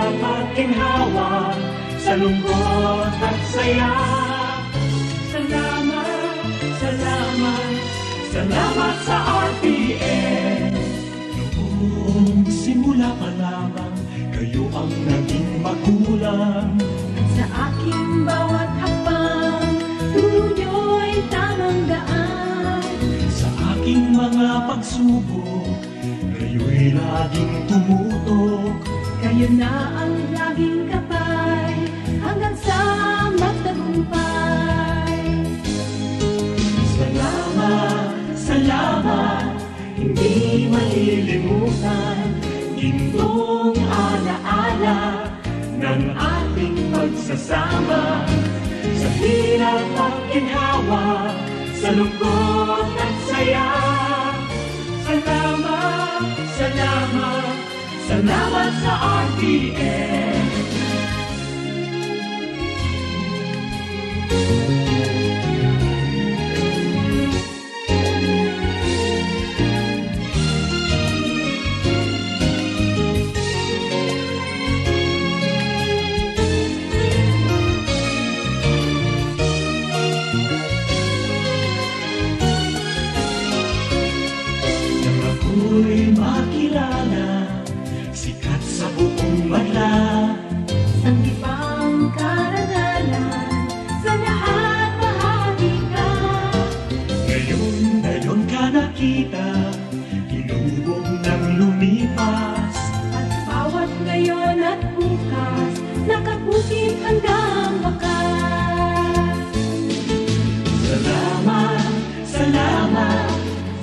hirap at ginhawa, sa lungkot at saya. Salamat, salamat, salamat sa RPN. Noong simula pa lamang, kayo ang naging magulang. Sa aking bawat hakbang, turo nyo'y tamang daan. Sa aking mga pagsubok, kayo'y laging tumutok. Kayo na ang laging kapay, hanggang sa magtagumpay. Salamat, salamat, hindi malilimutan. Gintong alaala ng ating pagsasama. Sa hirap at ginhawa, sa lungkot at saya. Salamat, salamat, salamat sa RPN. Ako'y makilala, sikat sa buong madla. Sanggipang karangalan, sa lahat bahagi ka. Ngayon ka nakita, hinubog ng lumipas. At bawat ngayon at bukas, nakapukit hanggang wakas. Salamat, salamat,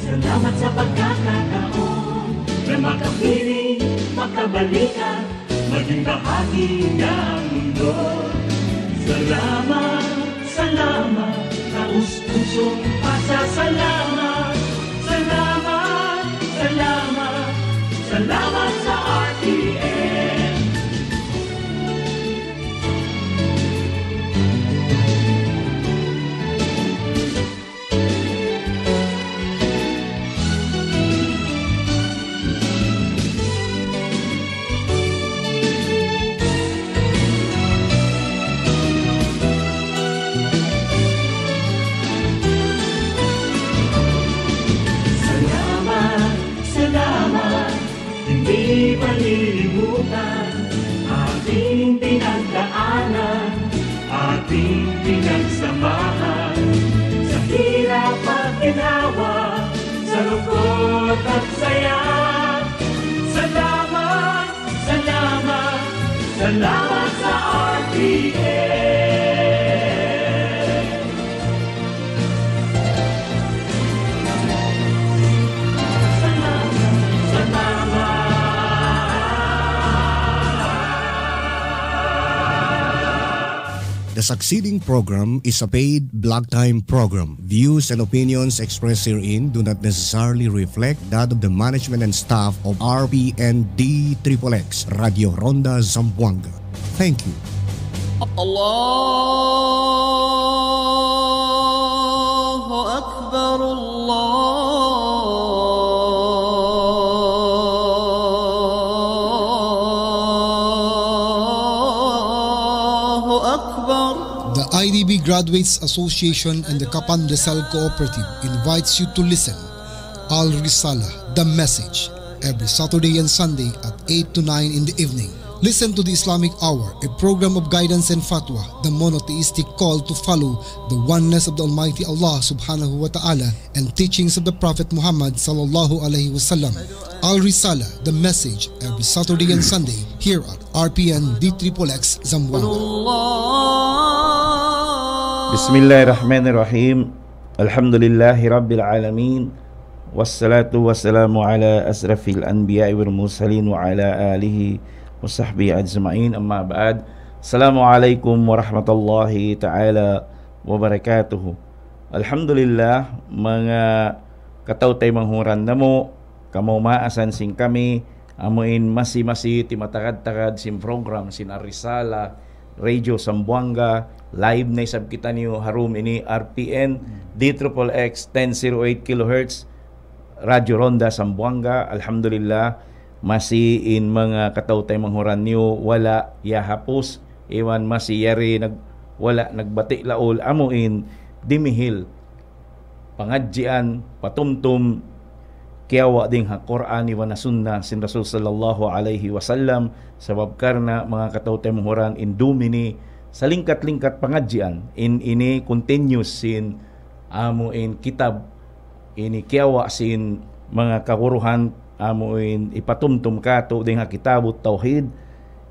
salamat sa pagkakataon na makapiling, makabalikan, maging bahagi ng mundo. Salamat, salamat, taus-pusong pasasalamat. Salamat, salamat, salamat sa RTN. Hindi malilimutan ating pinagdaanan, ating pinagsamahan. Sa hirap at ginawa, sa lungkot at saya. Salamat, salamat, salamat sa RPN. The succeeding program is a paid block time program. Views and opinions expressed herein do not necessarily reflect that of the management and staff of RPND-XXX Radio Ronda Zamboanga. Thank you. Allahu Akbar, The IDB Graduates Association and the Kapan Rizal Cooperative invites you to listen Al Risala, The Message, every Saturday and Sunday at 8 to 9 in the evening. Listen to the Islamic Hour, a program of guidance and fatwa, the monotheistic call to follow the oneness of the Almighty Allah subhanahu wa ta'ala and teachings of the Prophet Muhammad sallallahu alaihi wasallam. Al Risala, The Message, every Saturday and Sunday here at RPN D-XXX Zamboanga. Bismillahirrahmanirrahim. Alhamdulillahi Rabbil Alamin. Wassalatu wassalamu ala asrafil anbiya'i wal mursalin wa ala alihi wa sahbihi ajma'in. Amma ba'd. Assalamualaikum warahmatullahi ta'ala wabarakatuh. Alhamdulillah, mga katautay manghuran namo, kamo maasan sing kami, amuin masi-masi timatakad-takad sin program sin Arisala, Radio Zamboanga, live na isab kita niyo harum ini RPN D-XXX 1008 kHz Radio Ronda Zamboanga. Alhamdulillah, masiin mga katawtay manghuran niyo wala yahapos iwan masiyari wala nagbati laol amuin dimihil pangadjian patumtum kiyawa ding ha Quran iwan na sunna sin Rasul sallallahu alaihi wasallam sabab karna mga katawtay manghuran in dumini sa lingkat-lingkat pangadjian ini continuous sin amuin kitab ini kiyawa sin mga kaguruhan amuin ipatumtum kato ding ha kitabut tauhid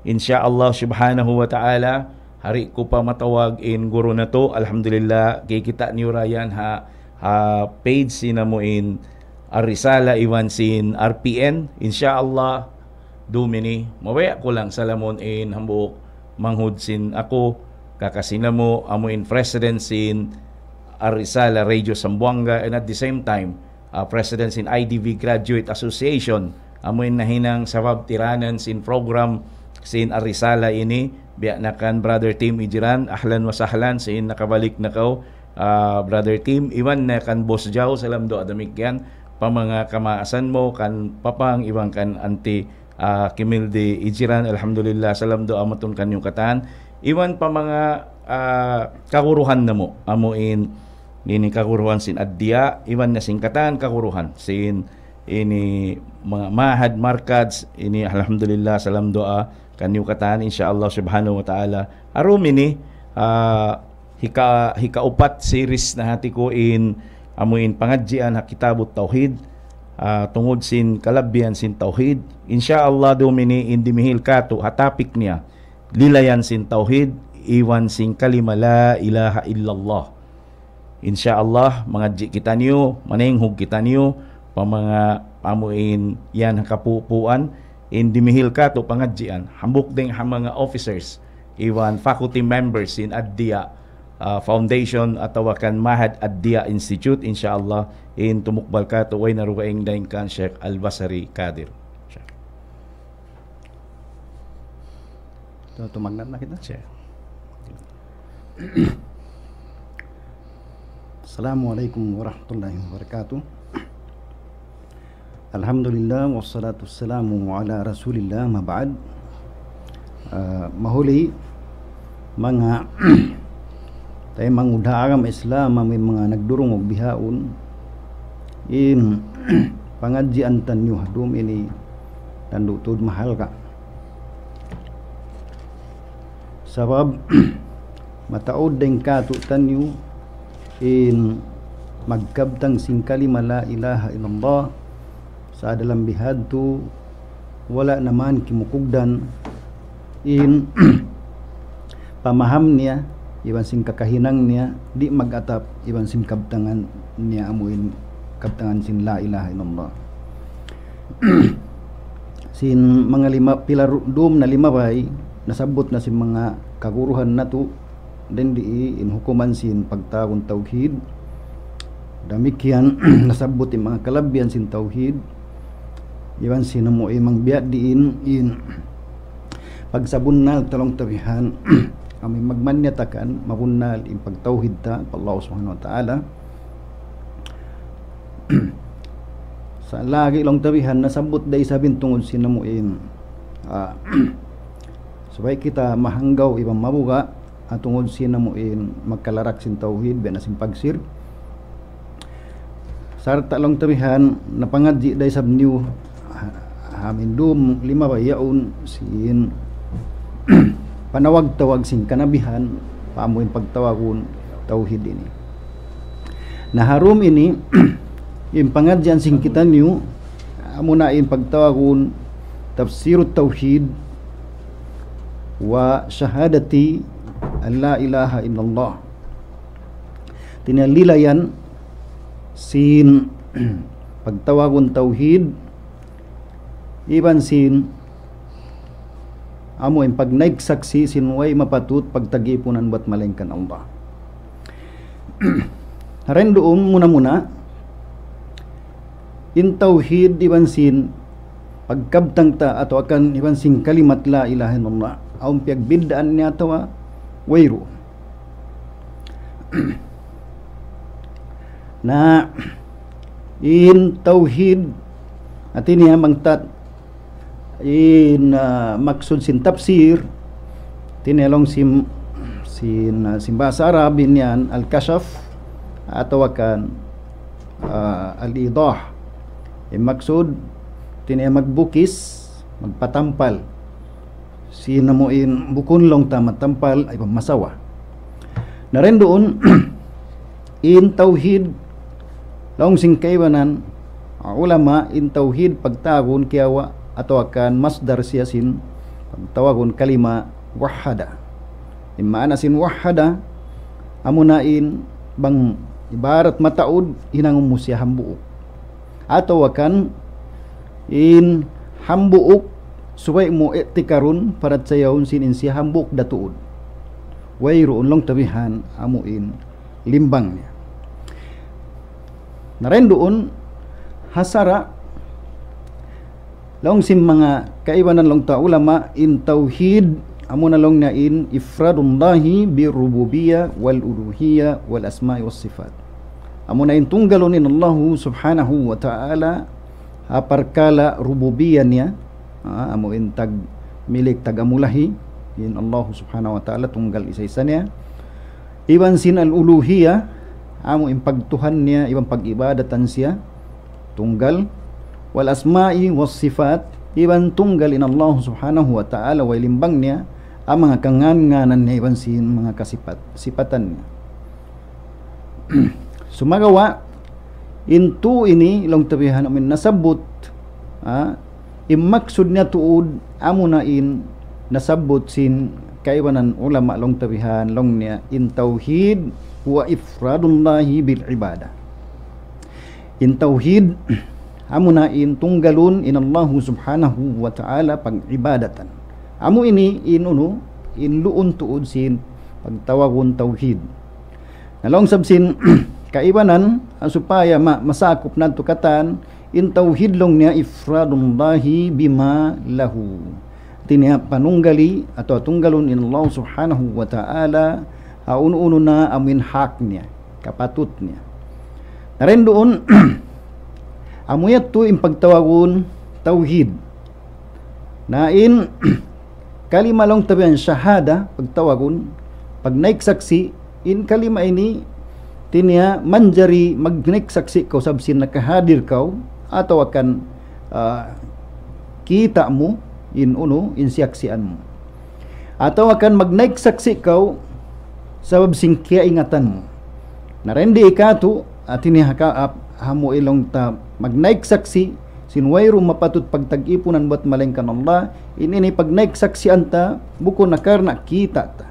insyaallah subhanahu wa ta'ala hari ko pa matawag in guru na to alhamdulillah kay kita niyo rayan ha page sinamuin Ar-Risala iwan sin RPN insyaallah dumini mawaya ko lang salamon in hambuk manghud sin ako kakasinamo amuin president sin Ar-Risala Radio Zamboanga and at the same time president sin IDB Graduate Association amuin nahinang sabab tiranan sin program sin Ar-Risala ini biya nakan brother team ijiran ahlan wa sahlan sin nakabalik na kaw brother team iwan na kan boss jaw salam do adamik yan pa mga kamaasan mo kan papang iwan kan anti Kimilde ijiran alhamdulillah salam do amaton kanyong katan iwan pa mga kaguruhan na mo amuin ini kaguruhan sin addiya iwan na singkatan kaguruhan sin ini mga mahad markads ini alhamdulillah salam doa kanyo katan insyaallah subhanahu wa ta'ala arum ini hikaupat series na hati ko in amuin pangadjian ha kitabut tauhid tungod sin kalabyan sin tauhid insyaallah dumini indimihil kato ha topic niya lilayan sin tauhid iwan sin kalima la ilaha illallah insyaallah mangadji kita niyo manenghog kita niyo pa mga pamuin yan kapupuan indimihil kato pangadjian hambuk ding ha mga officers iwan faculty members in addiya foundation atau kan Mahad Ad-Diya Institute insyaallah in tumukbal ka to way narugaing daing kan Sheikh Al-Basri Kadir. Tumagnan na kita. Assalamualaikum warahmatullahi wabarakatuh. Alhamdulillah wassalatu wassalamu ala rasulillah ma ba'd. Mahuli mga tayo mangudharang Islam may mga nagdurong og bihaon in pangadjian tanyo hadum ini tandutud mahal ka sabab mataod deng kato tanyo in magkabtang sing kalima la ilaha illallah sa dalam bihad tu wala naman kimukugdan in pamaham niya iwan sing kakahinang niya di magatap iwan sing kabtangan niya amuin kabtangan sin la ilaha illallah sin mga pilar dum na lima bay nasabot na sin mga kaguruhan na tu den di in hukuman sin pagtawon tauhid damikian nasabot in mga kalabyan sin tauhid iwan sin mo imang biat diin in pagsabunal talong tabihan kami magmanyatakan mapunal in pagtauhid ta Allah subhanahu wa ta'ala sa lagi lang tabihan nasabot day sabin tungod sinamuin sabay kita mahanggaw ibang mabuga at tungod sinamuin magkalarak sin tauhid ben asin pagsir sarta lang tabihan napangadji day sabniw hamindum lima bayaon sin panawag-tawag sing kanabihan paamuin pagtawagon tauhid ini naharum ini yung pangadyan sing kita niyo amuna in pagtawagon tafsirut tauhid wa syahadati la ilaha illallah tinalilayan sin pagtawagon tauhid iban sin amo ang pagnaig saksi sinway mapatut pagtagipunan buat malengkan Allah. Haren doon muna in tauhid iban sin pagkabtang ta atau akan iban sin kalimat la ilaha illallah aum piagbidaan niya tawa wayro na in tauhid at iniya mangtat maksud sin tafsir tinelong sin bahasa Arab yan al-kashaf atau akan al-idah. Maksud tinay magbukis, magpatampal. Sinamuin bukunlong ta matampal ay masawa. Na rin doon in tauhid long sing kaibanan ulama in tauhid pagtagon kiyawa atau akan masdar siya sin pagtawagon kalima wahada. Imana sin wahada amunain bang ibarat mataud hinangum mo siya hambuok atau akan in hambuok suway mo etikarun para sayawon sin in siya hambuok datuod wayroon long tabihan amuin limbang niya. Naren doon hasara long sim mga kaibanan long ta ulama in tauhid amuna long na in ifradullahi birububiyya wal uluhiyya wal asma'i was sifat. Amuna in tunggalon in Allah subhanahu wa ta'ala aparkala rububiyya niya amo in tag milik tag amulahi in Allah subhanahu wa ta'ala tunggal isa-isa niya. Iban sin al uluhiyya amo in pagtuhan niya ibang pag-ibadatan siya tunggal. Wal asma'i was sifat iban tunggal in Allah subhanahu wa ta'ala way limbang niya ang mga kangan-nganan niya iban sin mga sipatan niya. Sumagawa into ini long tabihan amin nasabot imaksud niya tuod amo na in nasabot sin kaibanan ulama long tabihan long niya in tauhid wa ifradullahi bil ibadah. In tauhid amo na in tunggalun in Allah subhanahu wa ta'ala pag ibadatan. Amo ini in luon tuod sin pagtawagon tauhid. Nalong sabsin kaibanan supaya masakop nadto katan in tauhid long niya ifradullahi bima lahu. Tinya panunggali atau tunggalun in Allah subhanahu wa ta'ala uno na amin hak niya, kapatut niya. Narin doon amuyat to in pagtawagon tauhid. Na in kalima long tabihan syahada pagtawagon pag naiksaksi in kalima ini tinya manjari magneksaksi kau sabsin nakahadir kau atau akan kita mo in siyaksian mo atau akan magneksaksi kau sabab sing kia ingatan mo narendi ikato atini hamo ilong ta magneksaksi sinwayro mapatut pagtag-ipunan buat malengkan Allah ini pagnaik saksi anta buko nakarna kita ta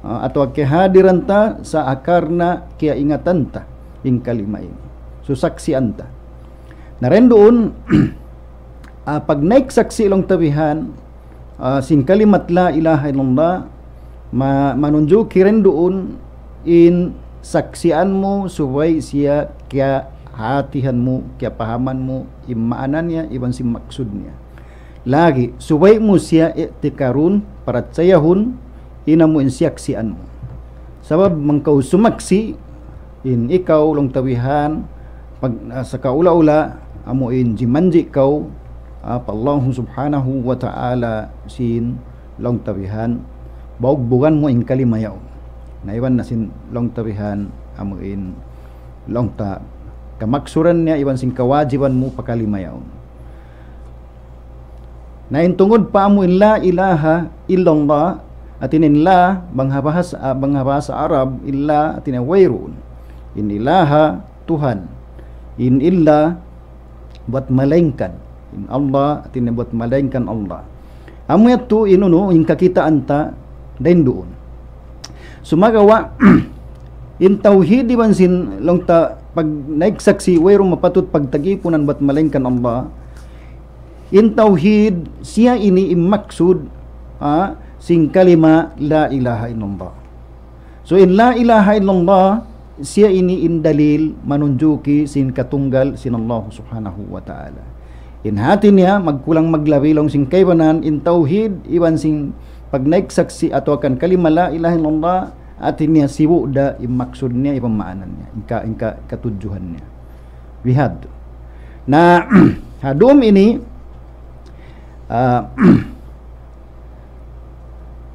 atau kehadiran ta sa akarna kia ingatan ta ing kalima ini so saksi anta naren doon pagnaik saksi long tabihan sing kalimat la ilaha illallah manunjuk kiren doon in saksian mo suway siya kia hatihan mo, kaya pahaman mo, imaanan niya, iban si maksud niya. Lagi, suway mo siya tikarun, para tsayahun, ina mo insiyaksian mo. Sabab, mangkaw sumaksi, in ikaw, long tawihan, pag sa kaula-ula, amo in jimanji kaw, Allah subhanahu wa ta'ala, sin long tawihan, baugbugan mo in kalimayaw. Naiwan na sin long tawihan, amo in long ta kamaksuran niya iban sing kawajiban mo pakalimayaw. Na intungod pa mo in la ilaha illallah atinin la banghahasa Arab illa atin wayrun in ilaha Tuhan in illa buat malengkan in Allah atin buat malengkan Allah. Amo yato inuno in kakitaan ta den doon. Sumagawa in tauhid iban sin long ta pag naiksaksi wayrong mapatut pagtagipunan bat malengkan Allah in tauhid siya ini imaksud sing kalima la ilaha illallah. So in la ilaha illallah siya ini in dalil manunjuki sin katunggal sin Allah subhanahu wa ta'ala. In hati niya magkulang maglabilong sing kaibanan in tauhid iban sing pag naiksaksi atau akan kalima la ilaha illallah atin niya siwu da imaksud niya ipamaanan niya ingka katujuhan niya bihad na hadum ini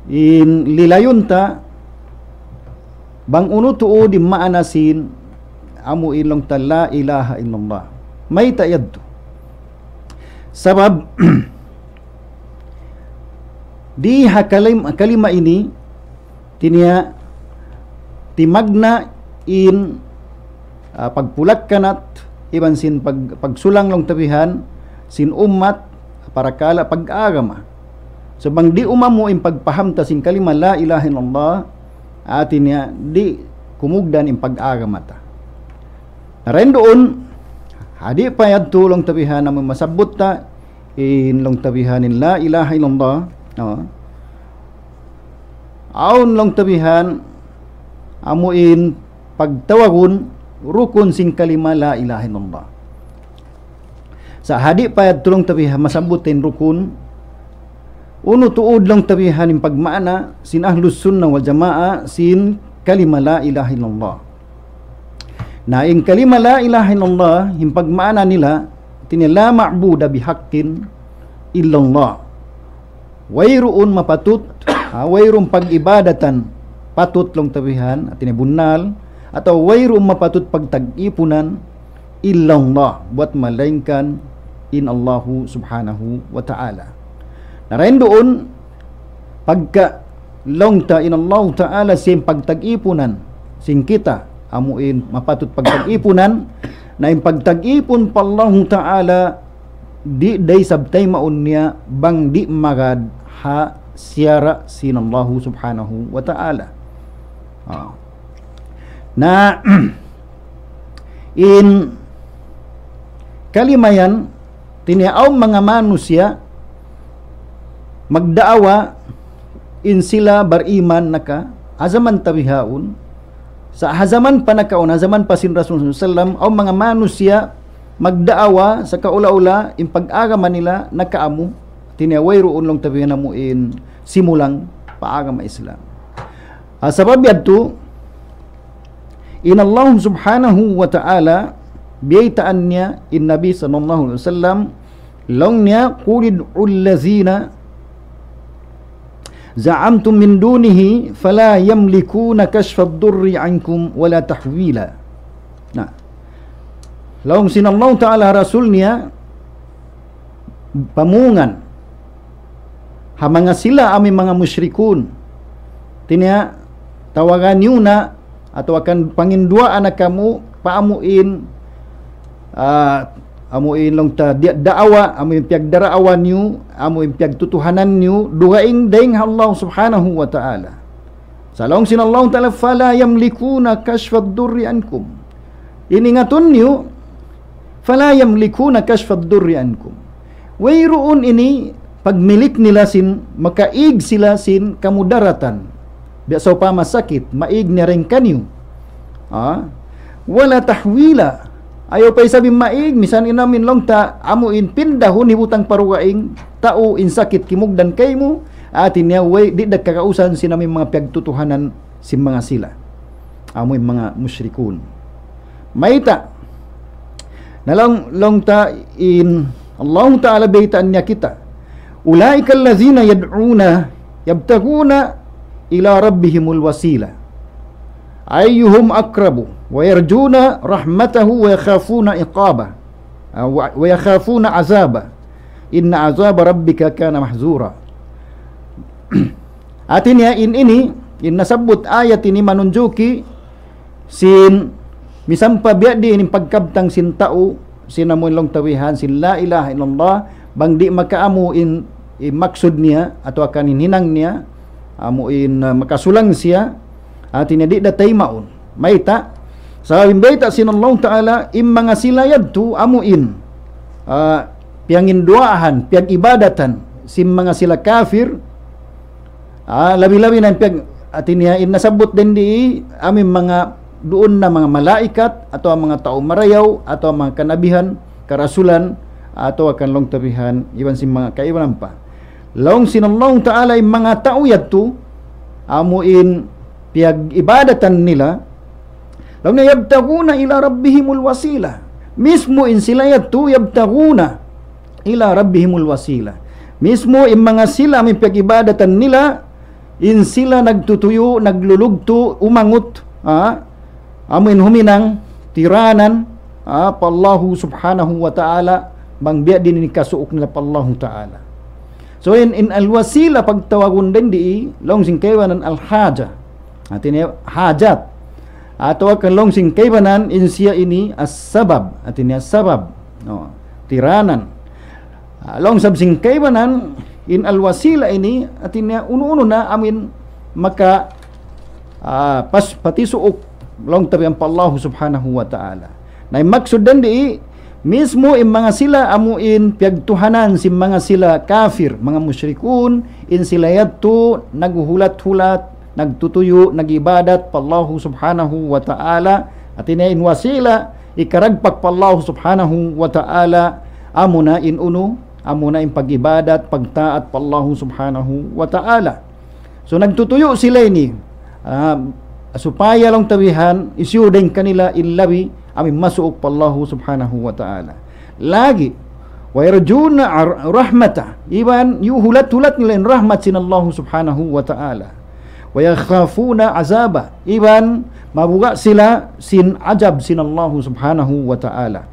in lilayon ta bang uno tuo di maanasin amu ilong ta la ilaha illallah may tayad to sabab di kalima ini tinya timagna in pagpulak kanat iban sin pagsulang long tabihan sin umat para kala pag-agama so bang di umamo in pagpahamta sin kalima la ilaha illallah atin niya di kumugdan in pag-agama ta ren doon hadi payad tulong tabihan na masabot ta in long tabihanin la ilaha illallah no aun long tabihan amuin pagtawagon rukun sing kalima la ilaha illallah sa hadi payad tulong tabihan masabutin rukun uno tuod lang tabihan in pagmaana sin ahlus sunnah wal jamaa sin kalima la ilaha illallah na in kalima la ilaha illallah in pagmaana nila tinila ma'buda bihaqqin illallah wayruun mapatut wayrum pag-ibadatan patut long tabihan at bunal atau wayrum mapatut pagtag-ipunan illallah buat malainkan in Allahu subhanahu wa ta'ala na rin doon pagka longta in Allah ta'ala sin pagtag-ipunan sin kita amuin mapatut pagtag-ipunan na yung pagtag-ipon pa Allah ta'ala di day sabtay maun niya bang di magad ha siyara sin Allah subhanahu wa ta'ala na in kalimayan tiniaw mga manusia magdaawa in sila bariman naka azaman tabihaun sa hazaman pa nakaon hazaman pa sin Rasul sallam aw mga manusia magdaawa sa kaula-ula in pag-agama nila nakaamu tiniawayroon long tabihan mo in simulang paagama Islam sabab yadto in Allah subhanahu wa ta'ala biyaitaan niya in Nabi sallallahu alaihi wasallam long niya qulid ullazina za'amtum min dunihi fala yamlikuna kashfa ad-durri ankum wala tahwila nah laung sinallahu ta'ala rasul niya pamungan ha mga sila ami mga musyrikun tinya tawagan niyo na atau akan panginduaan na kamu paamuin amuin long ta daawa amuin piagdaraawan niyo amuin piagtutuhanan niyo dugaing daing Allah subhanahu wa ta'ala salong sinallahu ta'ala fala yamlikuna kashfa ad-durri ankum iningaton niyo fala yamlikuna kashfa ad-durri ankum wayroon ini pagmilik nila sin makaig sila sin kamudaratan biasa pa masakit maig ni ring kanyo wala tahwila ayaw pa isabi maig misan inamin long ta amuin pindahon hibutang parugaing tao in sakit kimugdan kay mo atin niya way di kakausan sinami mga pagtutuhanan sin mga sila amoy mga musyrikun maita nalang long ta in Allah ta'ala baitaan niya kita ulaika allazina yad'una yabtaguna ila rabbihimul wasila ayyuhum akrabu wa yarjuna rahmatahu wa yakhafuna iqaba wa yakhafuna azaba inna azaba rabbika kana mahzura atin ya ini in nasabut ayat ini manunjuki sin misampa biadi ini pagkabtang sin tao sinamoy long tawihan sin la ilaha illallah bang di makaamu in maksud niya atau akan hinang niya amuin makasulang siya atin di datay maun maita sa imbayta sinallahu ta'ala im mga silayad tu amuin piangin duahan piag ibadatan sim mga sila kafir labi-labi nan piag atin niya in nasabot din di amin mga doon na mga malaikat atau mga tao marayaw atau mga kanabihan karasulan atau akan long tabihan iwan sim mga kaiwanan pa long sinallahu ta'ala im mga tao yadto amuin piag ibadatan nila long na yabtaguna ila rabbihimul wasila mismo in sila yadto yabtaguna ila rabbihimul wasila mismo in mga sila may pag-ibadatan nila, in sila nagtutuyo, naglulugto, umangot, amin huminang, tiranan, pallahu subhanahu wa ta'ala, bangbiya din ni kasuok nila pallahu ta'ala. So in al-wasila pagtawagon din di, long singkaywanan al-haja, atin hajat, atau akan long singkaywanan in siya ini as-sabab, atin as-sabab, no, tiranan. Long sab singkaywanan in al-wasila ini atin uno-uno na amin maka pati suok long tabi ang pallahu subhanahu wa ta'ala. Na maksud dan di mismo in mga sila amuin piyagtuhanan si mga sila kafir, mga musyrikun, in sila yadto naghuhulat-hulat, nagtutuyo, nagibadat pallahu subhanahu wa ta'ala, at in wasila ikaragpak pallahu subhanahu wa ta'ala amuna in uno, amuna in pagibadat, pagtaat pallahu subhanahu wa ta'ala. So nagtutuyo sila ini supaya lang tawihan isyudeng kanila ilabi amin masuok pallahu subhanahu wa ta'ala. Lagi wa yarjuna rahmata, iban yuhulat-hulat nila in rahmat sinallahu subhanahu wa ta'ala. Wa yakhafuna azaba, iban mabuga sila sin ajab sinallahu subhanahu wa ta'ala.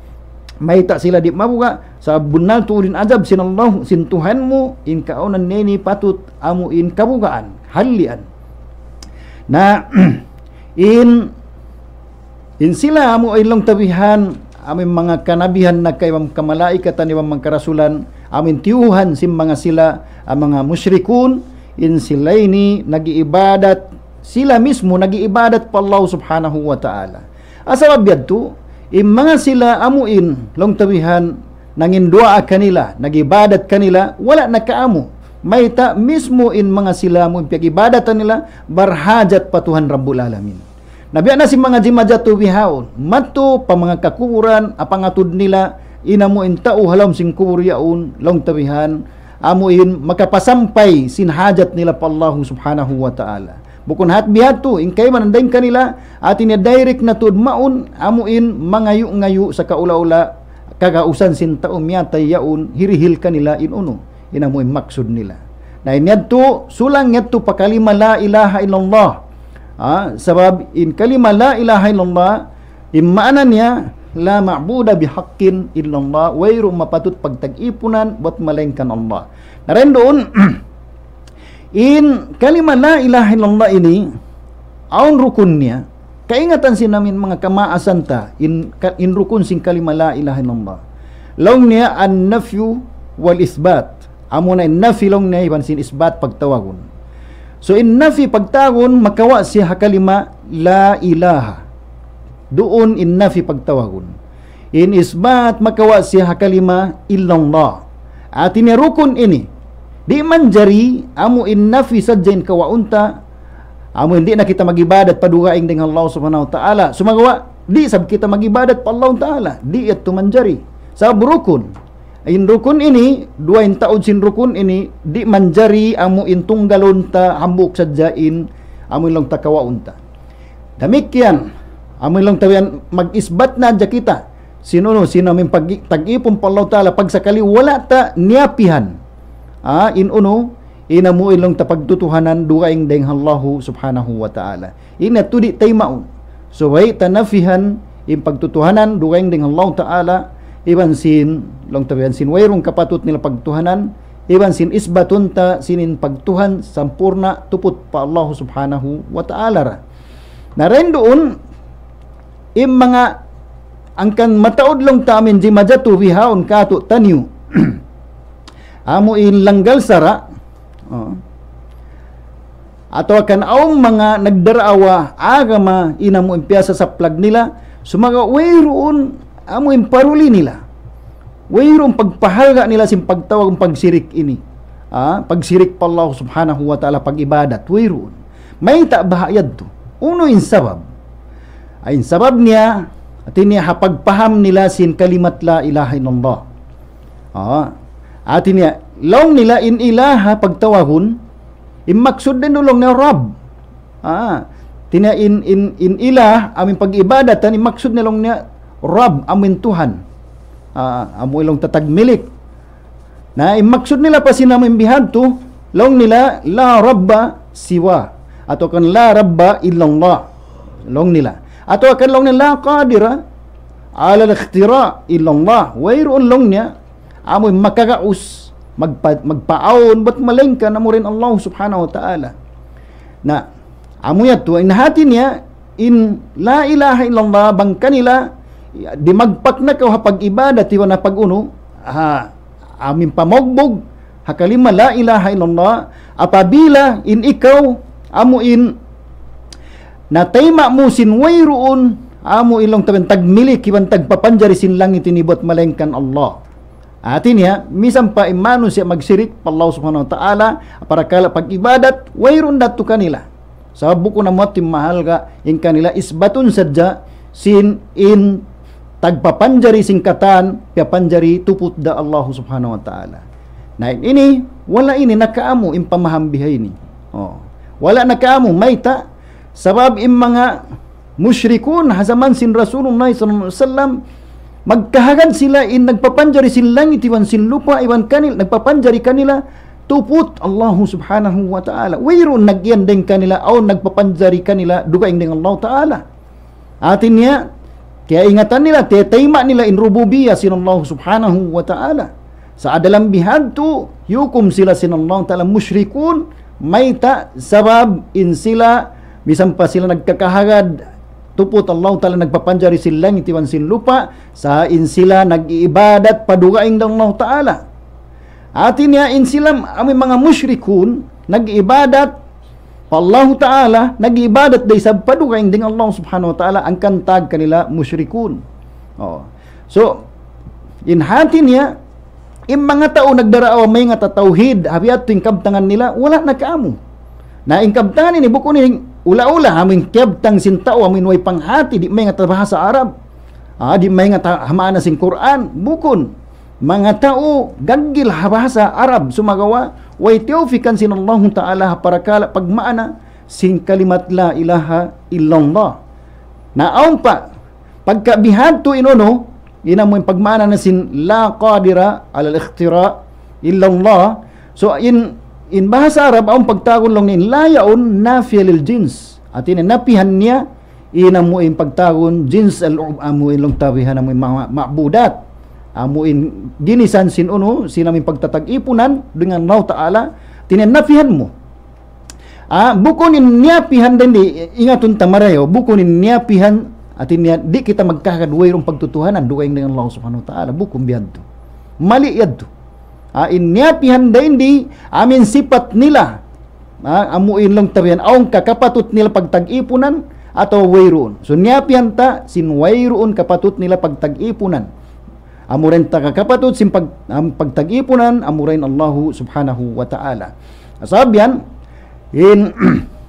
May ta sila di mabuga sa bunal tuulin ajab sinallahu sin Tuhanmu in kaunan neni patut amu in kabugaan halian na in sila amu ay long tabihan amin mga kanabihan na kay kamalaikatan ni mga karasulan amin tiyuhan sim mga sila ang mga musyrikun in sila ini nagiibadat sila mismo nagiibadat pa Allah subhanahu wa ta'ala. Asabab yadto mga sila amuin long tabihan nangindua kanila, nagibadat kanila, wala na kaamu. May ta mismo in mga sila mo pagibadatan nila, barhajat patuhan Rabbul Alamin. Nabiya na si mga jimajatu bihaon, mato pa mga kakuran, apangatud nila, inamu in tao halam sing kuryaon, long tabihan, amuin makapasampay sin hajat nila pa Allah subhanahu wa ta'ala. Bukun hat bihatu in kay manandain kanila atin direct na tud maun amuin mangayu-ngayu sa kaula-ula kagausan sin taom yatay yaun hirihil kanila in uno inamuin maksud nila. Na inyadto sulang yadto pakalima la ilaha illallah. Sabab in kalima la ilaha illallah imaanan niya la ma'buda bihaqqin illallah wayru mapatut pagtag-ipunan buat malengkan Allah. Narendoon in kalima la ilaha illallah ini aun rukunnya kaingatan sin namin mga kamaasan ta in rukun sing kalima la ilaha illallah long niya an nafyu wal isbat amo na in nafi long niya iban sin isbat pagtawagon. So in nafi pagtawagon makawa siya kalima la ilaha doon in nafi pagtawagon, in isbat makawa siya kalima illallah at in rukun ini di man jari amu in nafi sadjain kawaunta amu hindi na kita magibadat padugaing dengan Allah subhanahu wa ta'ala sumagawa di sab kita magibadat pa Allah ta'ala di ito man jari sa rukun in rukun ini dua in taod sin rukun ini di man jari amu in tunggalunta hambuk sadjain amu lang takawaunta damikyan amu lang tawian mag-isbat na dya kita sino min tag-ipon pa Allah ta'ala pag sakali wala ta niyapihan in uno inamu ilong tapagtutuhanan dugaing deng Allahu subhanahu wa ta'ala ina tudi tay maun so way tanafihan in pagtutuhanan dugaing deng Allah ta'ala iban sin long tabihan sin wayrong kapatut nila pagtuhanan iban sin isbatun ta sinin pagtuhan sampurna tuput pa Allah subhanahu wa ta'ala ra narendoon im mga angkan mataod long tamin di majatu bihaon kato tanyo amo in langgal sara atau akan aong mga nagdarawa agama inamu impiyasa sa plag nila sumaga wayroon amo in paruli nila wayroon pagpahalga nila sin pagtawag pagsirik ini pagsirik pa Allah subhanahu wa ta'ala pag-ibadat wayroon may ta'bahayad to uno in sabab ay in sabab niya at niya hapagpaham nila sin kalimat la ilaha illallah atin niya long nila in ilaha pagtawagon imaksud din dulong na Rab tinya in ilah amin pag-ibadatan imaksud nilong niya Rab amin Tuhan amo ilong tatagmilik Na maksud nila pa sinamimbihan tu, long nila la rabba siwa atau kan la rabba illallah long nila atau akan long nila qadira ala al-ikhtira illallah wayroon long niya amoy makakaus magpaon bat malengka na mo rin Allah subhanahu wa ta'ala na amoy ato inhati niya in la ilaha illallah bang kanila di magpak na kaw hapag ibadat tiwa na pag-uno amin pamogbog hakalima la ilaha illallah apabila in ikaw amuin natayma mo sin wayroon amo ilong taben tagmilik iban tagpapanjari sin langit inibot malengkan Allah atin ya misam pa imano siya magsirik pa Allah subhanahu wa ta'ala para kala pag ibadat wayroon datu kanila sa buko na mo mahal ka in kanila isbatun sadya sin in tagpapanjari singkatan piapanjari tuput da Allah subhanahu wa ta'ala na ini wala ini nakaamo impamahambihay ini wala nakaamo mayta sabab im mga musyrikun hazaman sin Rasulullah sallallahu alaihi wasallam magkahagan sila in nagpapanjari sin langit iwan sin lupa iwan kanil nagpapanjari kanila tuput Allah subhanahu wa ta'ala wayroon nagyandeng kanila o nagpapanjari kanila dugaing deng Allah ta'ala atin niya kaya ingatan nila, tetayma nila in rububiyah sinallahu subhanahu wa ta'ala. Sa adalang bihadto, yukum sila sinallahu ta'ala musyrikun, mayta sabab in sila, bisan pa sila nagkakahagad, tupot Allah ta'ala nagpapanjari silang itiwan sin lupa, sa in sila nag-iibadat padugaing ng Allah ta'ala. Atin niya in sila, aming mga musyrikun, nag-iibadat, Allah Ta'ala nag-ibadat day sa padugaing ding Allah subhanahu wa ta'ala ang kantag kanila musyrikun. So inhati niya im mga tao nagdaraaw may nga tatawhid habiat ting kabtangan nila wala na kaamo. Na ing kabtangan ini buko ni ula-ula aming kabtang sin tao amin way panghati di may nga bahasa Arab. Di may nga hamana sing Quran bukon mga tao gagil bahasa Arab sumagawa way teufikan sin Allah Ta'ala para kala pagmaana sin kalimat la ilaha illallah na aon pa pagkabihad to inono ina mo pagmaana na sin la qadira ala al-ikhtira illallah so in bahasa Arab aon pagtagon long nin la yaun nafiya lil jins atin napihan niya ina mo pagtagon jins al-amo long tawihan mo ma'budat amuin ginisan sin uno sinamin pagtatag-ipunan dengan Allah Ta'ala tinanafihan mo bukunin niyapihan din di ingatun tamarayo bukunin niyapihan atin niya di kita magkakadwayrong pagtutuhanan duwaing dengan Allah Subhanahu Wa Ta'ala bukum biyadto mali yadto in niyapihan din di amin sipat nila amuin lang tabihan aong kakapatut nila pagtag-ipunan atau wayroon so niyapihan ta sin wayroon kapatut nila pagtag-ipunan amuren takakapatod sim pagtag-ipunan amuren Allah subhanahu wa ta'ala asabyan in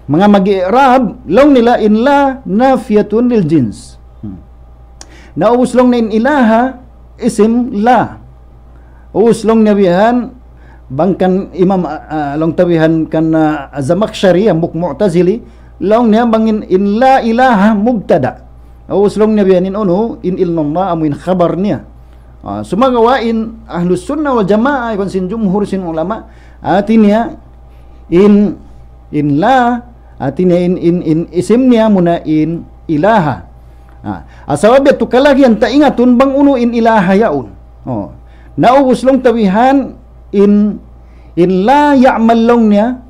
mga mag-i'rab long nila in la nafiyatun lil jins naubos long na in ilaha isim la ubos long nabihan bangkan imam long tabihan kan Zamakhshari ang Mu'tazili long niya bangin in la ilaha mubtada ubos long nabihan in uno in illallah amuin khabar niya sumagawain ahlus sunnah wal jamaah iban sin jumhur sin ulama atinnya in la atinnya in isim niya muna in ilaha asabab tu kalagian ta ingatun bang uno in ilaha yaun naubos long tawihan in la ya'mal long niya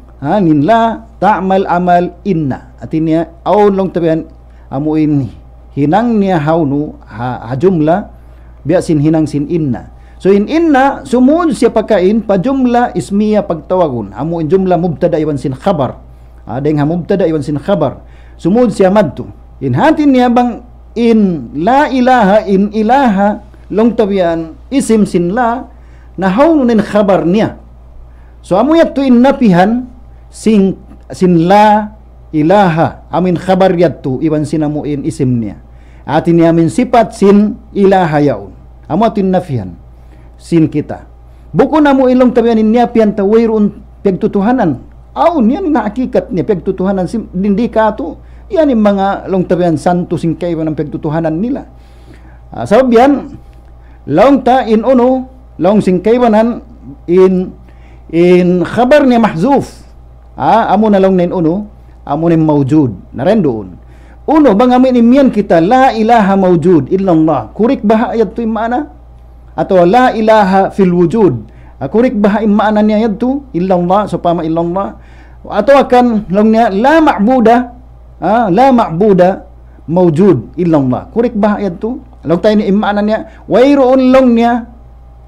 in la ta'mal amal inna atinnya aun long tawihan amuin hinang niya haunu jumla biasin hinang sin inna. So in inna sumud siya pagkain pa jumla ismiya pagtawagon. Amo in jumla mubtada iwan sin khabar. Adeng ha mubtada iwan sin khabar. Sumud siya madto. In hatin niya bang in la ilaha in ilaha long tabian isim sin la na hawnunin khabar niya. So amo yatto in napihan sin la ilaha amin khabar yatto iwan sinamuin isim niya. Atin niya min sifat sin ilaha yaun. Amo atin nafihan sin kita. Buko na mo ilong tabihan niya piyan ta wayroon pagtutuhanan. Aun yan na hakikat niya pagtutuhanan hindi ka to. Yan yung mga long tabihan santo sing kaiwan ng pagtutuhanan nila. Sabab yan long ta in uno long sing kaiwanan in khabar niya mahzuf. Amo na lang nin uno, amo nin mawjud. Narendoon. Uno, bang amin imian kita, la ilaha mawjud illallah. Kurik bah ayat tu imana? Atau la ilaha fil wujud. Kurik bah imana niya ayat tu illallah, supama illallah. Atau akan lang niya, la ma'buda mawjud illallah. Kurik bah ayat tu? Lang tayo ni imana niya, wayroon lang niya,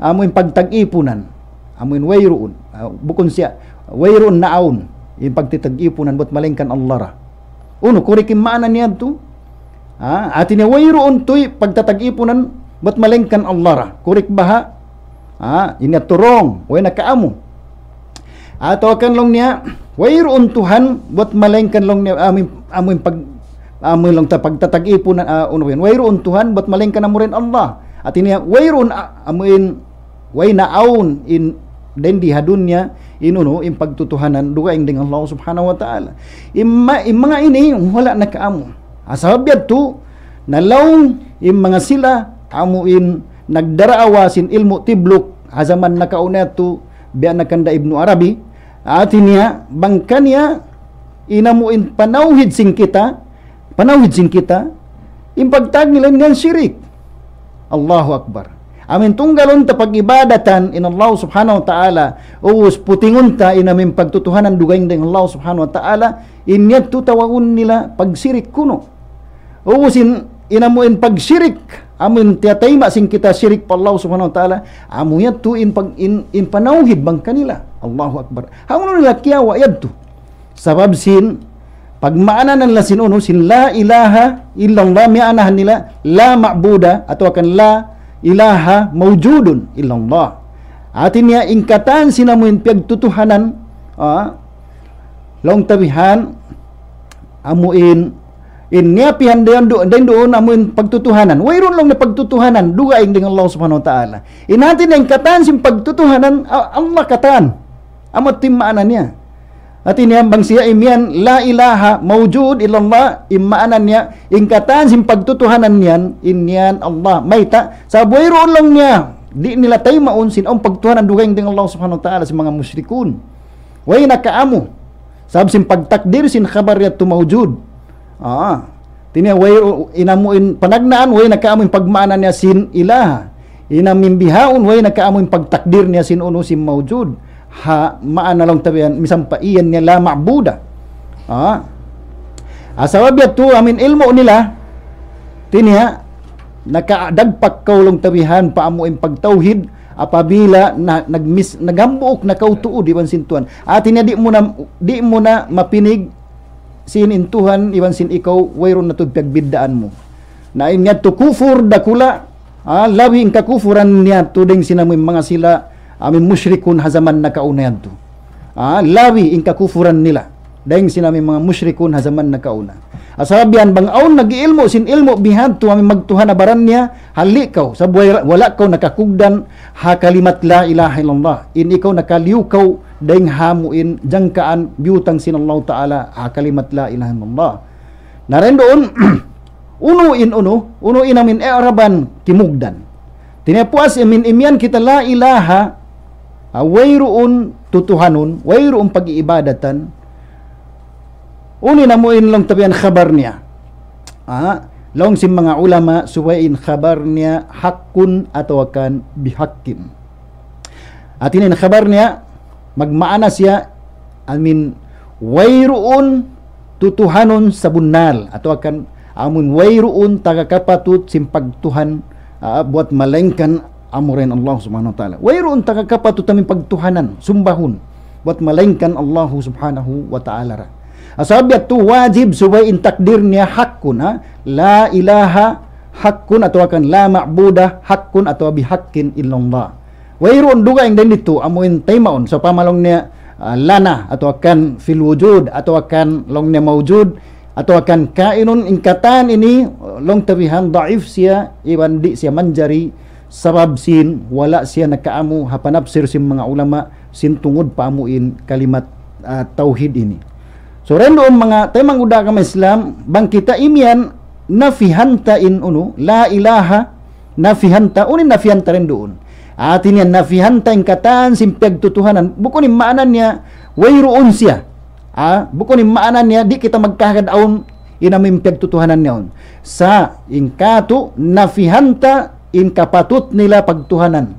amoin pagtag-ipunan. Amoin wayroon. Bukon siya, wayroon naon. Yung pagtitag-ipunan buat malingkan Allah ra. Uno, kurikin maanan niya ito. Atin niya, wayroon to'y pagtatag-ipunan buat malingkan Allah ra. Kurik baha. Ini turong, way nakaamo. Ato akan long niya, wayroon Tuhan buat malingkan long niya, amoy lang ta pagtatag-ipunan, wayroon Tuhan buat malingkan amurin Allah. Atin niya, wayroon amuin, way naawon in den di hadunya inuno in pagtutuhanan dugaing dengan Allah Subhanahu wa taala. Mga ini wala na kaamo. Asabiyat tu nalaw mga sila amuin nagdaraawasin ilmu tibluk hazaman nakauna tu biya nakanda Ibnu Arabi atinya bangkanya inamuin panawhid sing kita in pagtagnilan ngan syirik. Allahu akbar. Amin tunggalon ta pag-ibadatan in Allah Subhanahu wa ta'ala uus putingon ta inamin pagtutuhanan dugaing dengan Allah Subhanahu wa ta'ala inyat tu tawawun nila pagsirik kuno uusin inamuin pagsirik amin tiyatayma sing kita sirik pa Allah Subhanahu wa ta'ala amuyat tu in panawhid bang kanila. Allahu akbar. Hamuno nila kiyawa yad tu sabab sin pagmaanan nila sin uno sin la ilaha illallah mi'anahan nila la ma'buda atau akan la ilaha mawjudun illallah. Atin niya ingkatan sinamuin pagtutuhanan long tabihan amuin niya pihan doon amuin pagtutuhanan. Wayron long na pagtutuhanan dugaing dengan Allah Subhanahu wa ta'ala. Inatin niya ingkatan sin pagtutuhanan Allah katan. Amot timmaanan niya. Atin niya bang siya imian la ilaha mawjud illallah imaanan niya ingkatan sim pagtutuhanan niyan inyan Allah mayta sa buwayroon lang niya di nila tayo maun sin ang pagtuhanan dugaing dengan Allah Subhanahu wa ta'ala sa mga musyrikun way nakaamo sab sim pagtakdir sin khabar yat mawjud tinya way inamuin panagnaan way nakaamo pagmaanan niya sin ilaha inamimbihaon way nakaamo pagtakdir niya sin uno sim mawjud maana lang tabihan misampaiyan niya la ma'buda. Asawabiyat tu amin ilmu nila tinya nakadagpak kaulong tabihan paamuin pagtauhid apabila nagambuok na kautuo di ban sintuan. Tinya di mo na mapinig sin intuhan iban sin ikaw wayron na tud pagbiddaan mo. Na inya tu kufur dakula labi ang kakufuran niya tuding sinamoy mga sila amin musyrikun hazaman nakauna yanto. Lawi in kakufuran nila. Dahil sinami mga musyrikun hazaman nakauna. Asabihan bang aun nag-iilmo sin ilmo bihanto amin magtuhan na baran niya hali kaw sa buhay wala kaw nakakugdan ha kalimat la ilaha illallah. In ikaw nakaliw kaw dahil hamuin jangkaan biyutang sin Allah ta'ala ha kalimat la ilaha illallah. Naren doon uno in amin araban kimugdan. Tinapuas imin imyan kita la ilaha wayroon tutuhanon, wayroon pag-iibadatan, uni na mo in lang tabihan khabar niya. Long sim mga ulama, suwain khabar niya hakun atau akan bihakim. At inin khabar niya, magmaana siya, wayroon tutuhanon sa bunal, atau akan amun wayroon tagakapatut sim pagtuhan, buat malengkan amurin Allah Subhanahu wa ta'ala. Wayroon takakapatut tamin pagtuhanan, sumbahun, buat malengkan Allah Subhanahu wa ta'ala. Asabiat tu wajib subay in takdir niya hakun, la ilaha hakun atau akan la ma'budah hakun atau bihakkin illallah. Wayroon duga yang dito amuin taymaon so pamalong niya lana atau akan fil wujud atau akan long niya mawjud atau akan kainun ingkatan ini long tabihan daif siya iban di siya manjari sabab sin wala siya nakaamu hapanapsir sin mga ulama sin tungod paamuin kalimat tauhid ini. So rendoon mga temang uda ka Islam bang kita imian nafihanta in la ilaha nafihanta unin nafihanta rendoon Atin yan nafihan tayong katan simpyag tutuhanan. Bukon yung maanan niya, wayroon siya. Bukon yung maanan niya, di kita magkakadaon inamimpyag tutuhanan niya. Sa ingkato, nafihanta in kapatut nila pagtuhanan.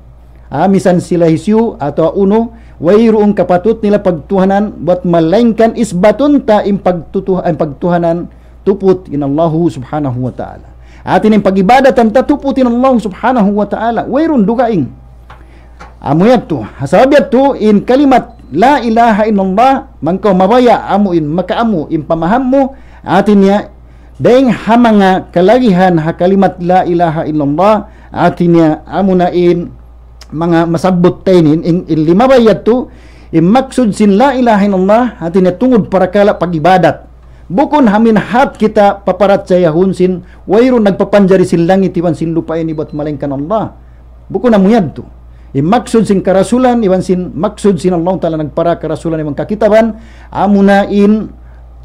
Misan sila hisyu atau uno, wayroong kapatut nila pagtuhanan, buat malainkan isbatun ta in pagtuhanan, tuput in Allahu subhanahu wa ta'ala. Atin yung pag-ibadatan ta, tuputin Allah subhanahu wa ta'ala. Wayroon dugaing. Amuyat to, hasabiyat to in kalimat la ilaha illallah, mangkaw mabaya amo in makaamu in pamaham mo, atin niya daing hamanga kalagihan ha kalimat la ilaha illallah, atin niya amo na in mga masabot tainin in limabayat to in maksud sin la ilaha illallah, atin niya tungod para kala pag-ibadat. Bukon hamin hat kita paparat sa yahun sin wayro nagpapanjari sin langit iwan sin lupain ibat malengkan Allah. Bukon amuyad to. Maksud sin karasulan iwan sin maksud sin Allah Ta'ala nagpara karasulan iwan kakitaban amuna in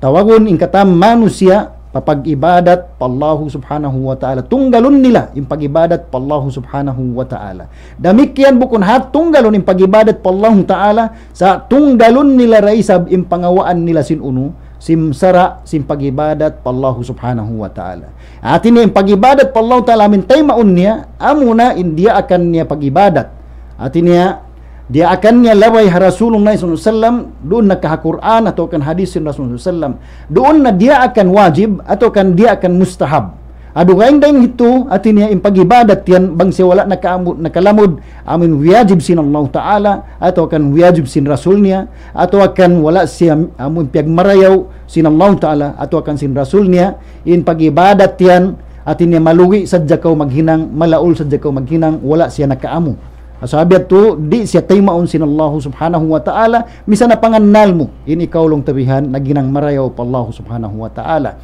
tawagon in katam manusia papag-ibadat pa Allahu subhanahu wa ta'ala. Tunggalon nila in pag-ibadat pa Allahu subhanahu wa ta'ala. Damikyan bukon hat tunggalon in pag-ibadat pa Allahu ta'ala sa tunggalon nila raisab in pangawaan nila sin uno simsara sim pag-ibadat pa Allahu subhanahu wa ta'ala. Atin niya in pag-ibadat pa Allahu ta'ala min taymaon niya amuna in dia akan niya pag-ibadat. Atin niya dia akan niya laway ha Rasulullah SAW doon nakaha-Quran atau kan hadis sin Rasulullah SAW. Doon na dia akan wajib atau kan dia akan mustahab. Adu gaing daing itu atin niya in pag-ibadat yan bang siya wala nakalamod amin wajib sin Allah Ta'ala atau kan wajib sin Rasul niya atau akan wala siya amin piyagmarayaw sin Allah Ta'ala atau akan sin Rasul niya in pag-ibadat yan atin niya maluwi sadya kaw maghinang malaul sadya kaw maghinang wala siya nakaamu. Sabiat to di siya taymaon sin Allah subhanahu wa ta'ala misa na pangannal mo in ikaw long tabihan naginang marayaw pa Allah subhanahu wa ta'ala.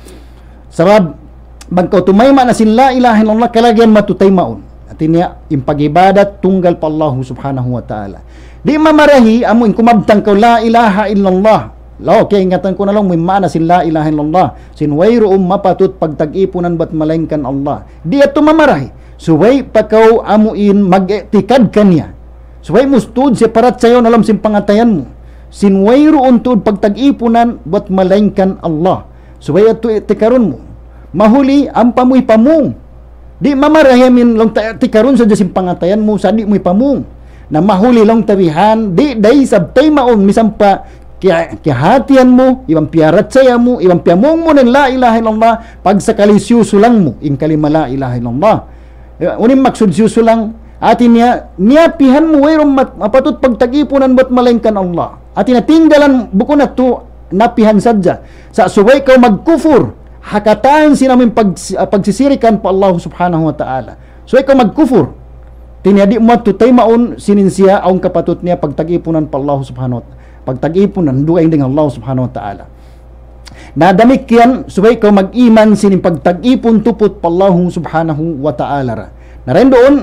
Sabab bangkaw tumayma na sin la ilaha illallah kalagyan matutaymaon atin niya in pag-ibadat tunggal pa Allah subhanahu wa ta'ala. Di mamarahi amo in kumabtang kaw la ilaha illallah. Okay, ingatan ko na lang may maana sin la ilaha illallah sin wayro mapatut pagtag-ipunan bat malaingkan Allah. Di ato mamarahi suway pakaw amuin mag-etikad kanya. Suway mustud siya parat sayo nalam sin pangatayan mo. Sinway roon tud pagtag-ipunan bat malaingkan Allah. Suway ato etikaron mo. Mahuli ang pamuy pamung. Di mamarayamin long tikaron sa sin pangatayan mo sa di mo'y pamung. Na mahuli long tabihan di day sabtay maon misampa kihatian mo, ibang piarat saya mo, ibang piamong mo ng la ilaha illallah pag sakali siyusulang mo in kalima la ilaha illallah. Unim maksud siyusulang atin niya pihan mo wayron mapatut pagtagipunan ba't malengkan Allah. Atin tinggalan buko na to napihan sadya. Sa subay ka magkufur, hakataan sinamin pagsisirikan pa Allah subhanahu wa ta'ala. Subay ka magkufur, tinyadi mo tutay maon sininsiya ang kapatut niya pagtagipunan pa Allah subhanahu wa ta'ala. Pagtag-ipunan duay ding Allah subhanahu wa ta'ala. Nadamik yan subay ka mag-iman sining pagtag-ipon tupot pa Allah subhanahu wa ta'ala ra. Naren doon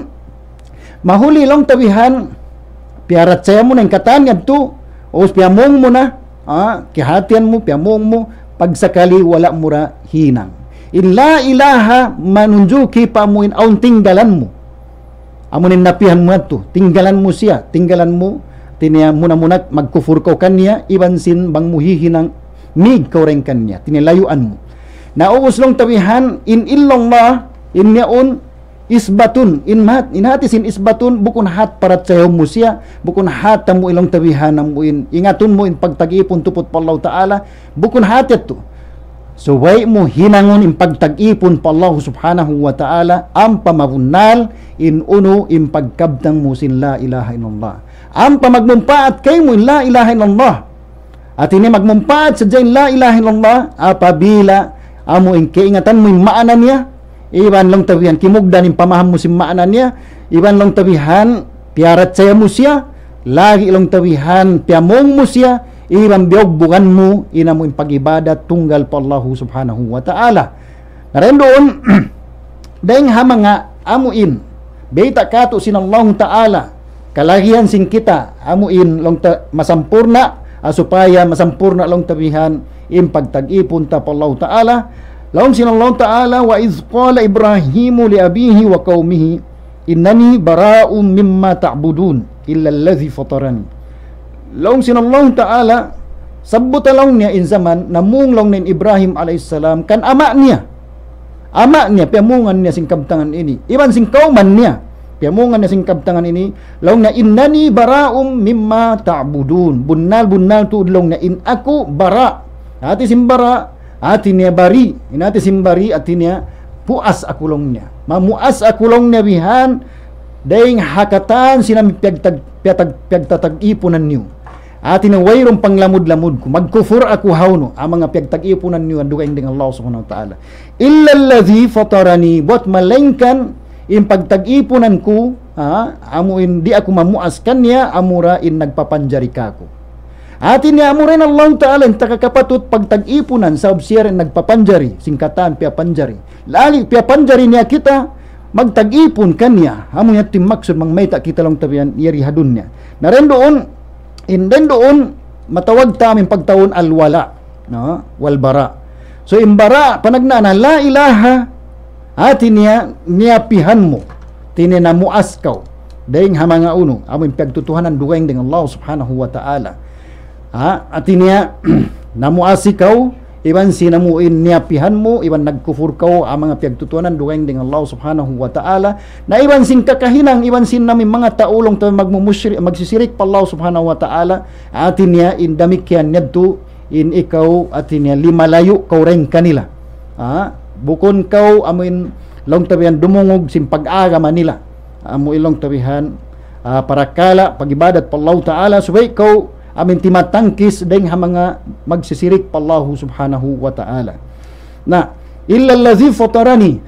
mahuli lang tawihan piarat saya mo ng katan yadto o piamong mo na kihatian mo piamong mo pagsakali wala mura hinang. In la ilaha manunjuki pamuin aun tinggalan mo. Amunin napihan mo ato tinggalan mo siya tinggalan mo tinya muna magkufur kau kanya iban sin bang muhihinang mig kau reng kanya tinilayuan mo. Nauus long tawihan in illallah in yaon isbatun inhati sin isbatun bukun hat parat sayo mo siya bukun hat mo ilong tawihan mo in ingatun mo in pagtag-ipon tupot pa Allah ta'ala bukun hatet to. So way mo hinangon in pagtag-ipon pa Allah subhanahu wa ta'ala ang pamabunal in uno in pagkabdang mo sin la ilaha illallah. Ang pamagmumpaat kay mo la ilaha illallah. At ini magmumpaat sa dyan la ilaha illallah apabila amo in kaingatan mo yung maanan niya iban lang tabihan kimugdan yung pamaham mo si maanan niya iban lang tabihan piarat saya mo siya lagi lang tabihan piamong mo siya iban biyog bukan mo ina mo yung pag-ibadat tunggal pa Allah subhanahu wa ta'ala. Naren doon dahing hamanga amuin beita kato sin Allah ta'ala kalahian sing kita amuin long masampurna supaya masampurna long tabihan in pagtag-ipon ta pa Allah ta'ala. Laom sin Allah ta'ala wa iz qala Ibrahimu li abihi wa qaumihi innani bara'um mimma ta'budun illa allazi fatarani. Laung sinallahu ta'ala sabut laung niya in zaman namung laung nin Ibrahim alaihissalam kan ama niya piamungan niya sing kabtangan ini iban sing kauman niya piamungan niya sing kabtangan ini laung na innani bara'um mimma ta'budun bunnal tu laung na in aku bara ati simbara ati niya bari inati simbari ati niya puas aku laung niya mamuas aku laung niya bihan daing hakatan sinami piagtatag ipunan niyo ati na wayrong panglamud-lamud ko magkufur ako hawno ang mga piagtag-ipunan niyo andugaing ding Allah subhanahu wa ta'ala illa allazi fatarani bot malengkan in pagtag-ipunan ko amuin di ako mamuaskan niya amura in nagpapanjari kako ati niya amurin Allah ta'ala in takakapatut pagtag-ipunan sa obsyer nagpapanjari singkatan piapanjari lali piapanjari niya kita magtag-ipun kanya amo niya timaksud mangmayta kita lang tabihan yari hadun niya naren doon matawag ta aming pagtaon alwala no wal bara so imbara panagnana la ilaha ati niya pihan mo tini namuas kaw daing hamanga uno aming pagtutuhanan dugaing dengan Allah subhanahu wa ta'ala ati niya namuasi kaw iban sinamuin niya pihan mo iban nagkufur kaw ang mga pagtutuhanan dugaing dengan Allah subhanahu wa ta'ala na iban sing kakahinang iban sin namin mga taulong tayo magsisirik pa Allah subhanahu wa ta'ala atin niya in damikyan nyadto in ikaw atin niya limalayo kaw rin kanila bukon kaw amin long tabihan dumungog sin pag-agama nila amo ilong tabihan para kala pagibadat pa Allah ta'ala subay kaw amin timatangkis deng ha mga magsisirik pa Allah subhanahu wa ta'ala na illa allazi fatarani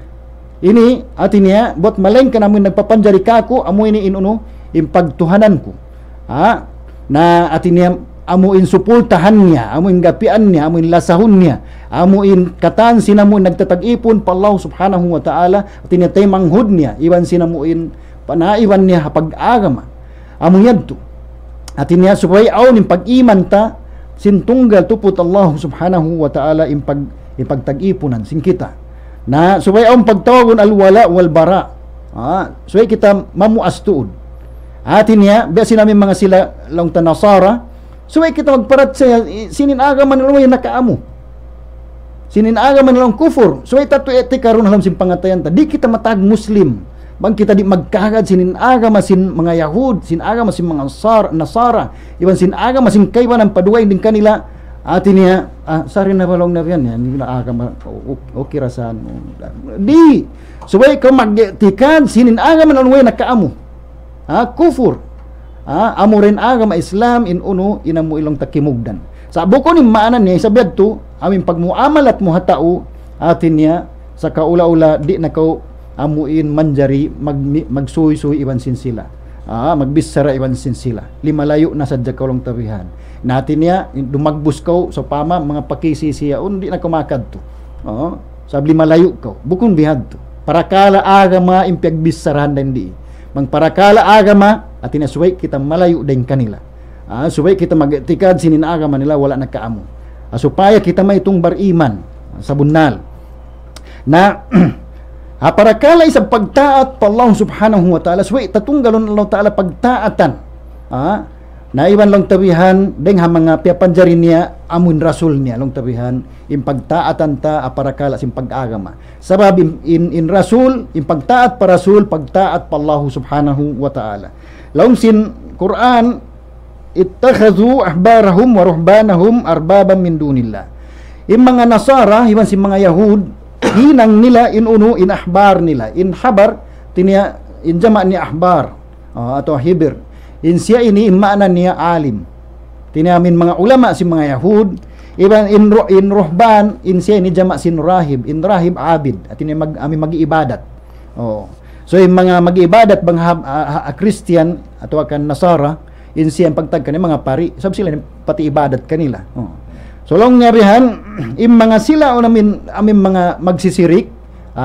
ini atin niya bot maleng ka namin nagpapanjari kako amo ini inuno impagtuhanan ko na atin niya amo in supultahan niya amo in gapian niya amo in lasahon niya amo in katan sinamo nagtatag-ipon pa Allah subhanahu wa ta'ala atin niya tay manghud niya iwan sinamo in panaiwan niya pag-agama amo yadto atin niya supaya aw ning pag-iman ta sintunggal tupot Allah subhanahu wa ta'ala impagtag-ipunan sing kita na supaya aw pagtawagon alwala wal bara supaya kita mamuas tuod atin niya biasin namin mga sila lang tanasara supaya kita magparat sa sininaga man lang nakaamo sininaga man lang kufur supaya tato eti karon halam sin pangatayan ta di kita matag muslim bang kita di magkagad sinin aga masin mga Yahud sin aga masin mga Nasara iban sin aga masin kayban ang paduay din kanila atin niya sari na balong na yan hindi na aga okay rasan di subay ka magtikad sinin aga man unway nakaamo kufur amo rin aga ma Islam in uno inamu ilong takimugdan sa buko ni maanan niya isabyad to aming pagmuamal at muhatao atin niya sa kaula-ula di na ka amuin manjari magsuy-suy iban sin sila magbisara iban sin sila limalayo na sadya kalong tabihan natin niya dumagbus kaw sa pama mga pakisisiya di na kumakad to sabli malayo kaw bukon bihad to parakala agama impiagbisarahan din di mang parakala agama at inasuway kita malayo din kanila suway kita magtikad sinin agama nila wala nakaamo supaya kita may itong bariman sa bunal na para kala isang pagtaat pa Allah subhanahu wa ta'ala suway tatunggalon Allah ta'ala pagtaatan na iwan lang tabihan deng ha mga piapanjari niya amun rasul niya lang tabihan in pagtaatan ta para kala sim pag-agama sabab in rasul in pagtaat pa rasul pagtaat pa Allah subhanahu wa ta'ala laung sin Quran ittakhadhu ahbarahum wa ruhbanahum arbaban min dunillah in mga Nasara iwan sin mga Yahud hinang nila in uno in ahbar nila in habar tinya in jama' ni ahbar atau hibir in siya ini in ma'na niya alim tinamin mga ulama si mga Yahud iban in ruhban in siya ini jama' sin rahib in rahib abid at ini mag-ibadat so in mga mag-ibadat bang Christian atau akan Nasara in siya pagtag kanila mga pari sab sila pati ibadat kanila so long ngarihan im mga sila o namin mga magsisirik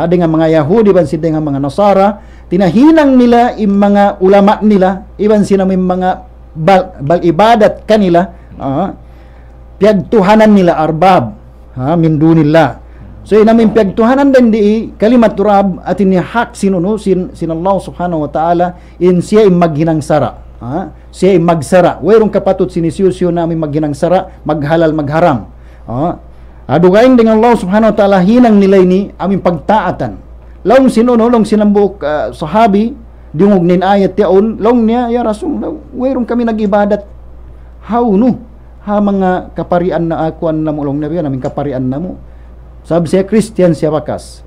dengan mga Yahudi iban sila dengan mga Nasara tinahinang nila im mga ulama nila iban sila mga bal ibadat kanila piagtuhanan nila arbab min dunillah So inamin piyagtuhanan din di kalimat turab at ini hak sinuno sin Allah subhanahu wa ta'ala in siya maghinang sara. Siya magsara. Wayrong kapatut sinisiyusyo na amin maghinang sara, maghalal, magharam. Adugaing dengan Allah subhanahu wa ta'ala hinang nilay ni amin pagtaatan. Long sinuno, long sinambuk sahabi, diungog nin ayat yaon, long niya, ya Rasul, wayrong kami nag-ibadat. How no? Ha mga kaparian na akuan na mo, long nabiyan, amin kaparian na mo. Sabi siya, Christian siya bakas.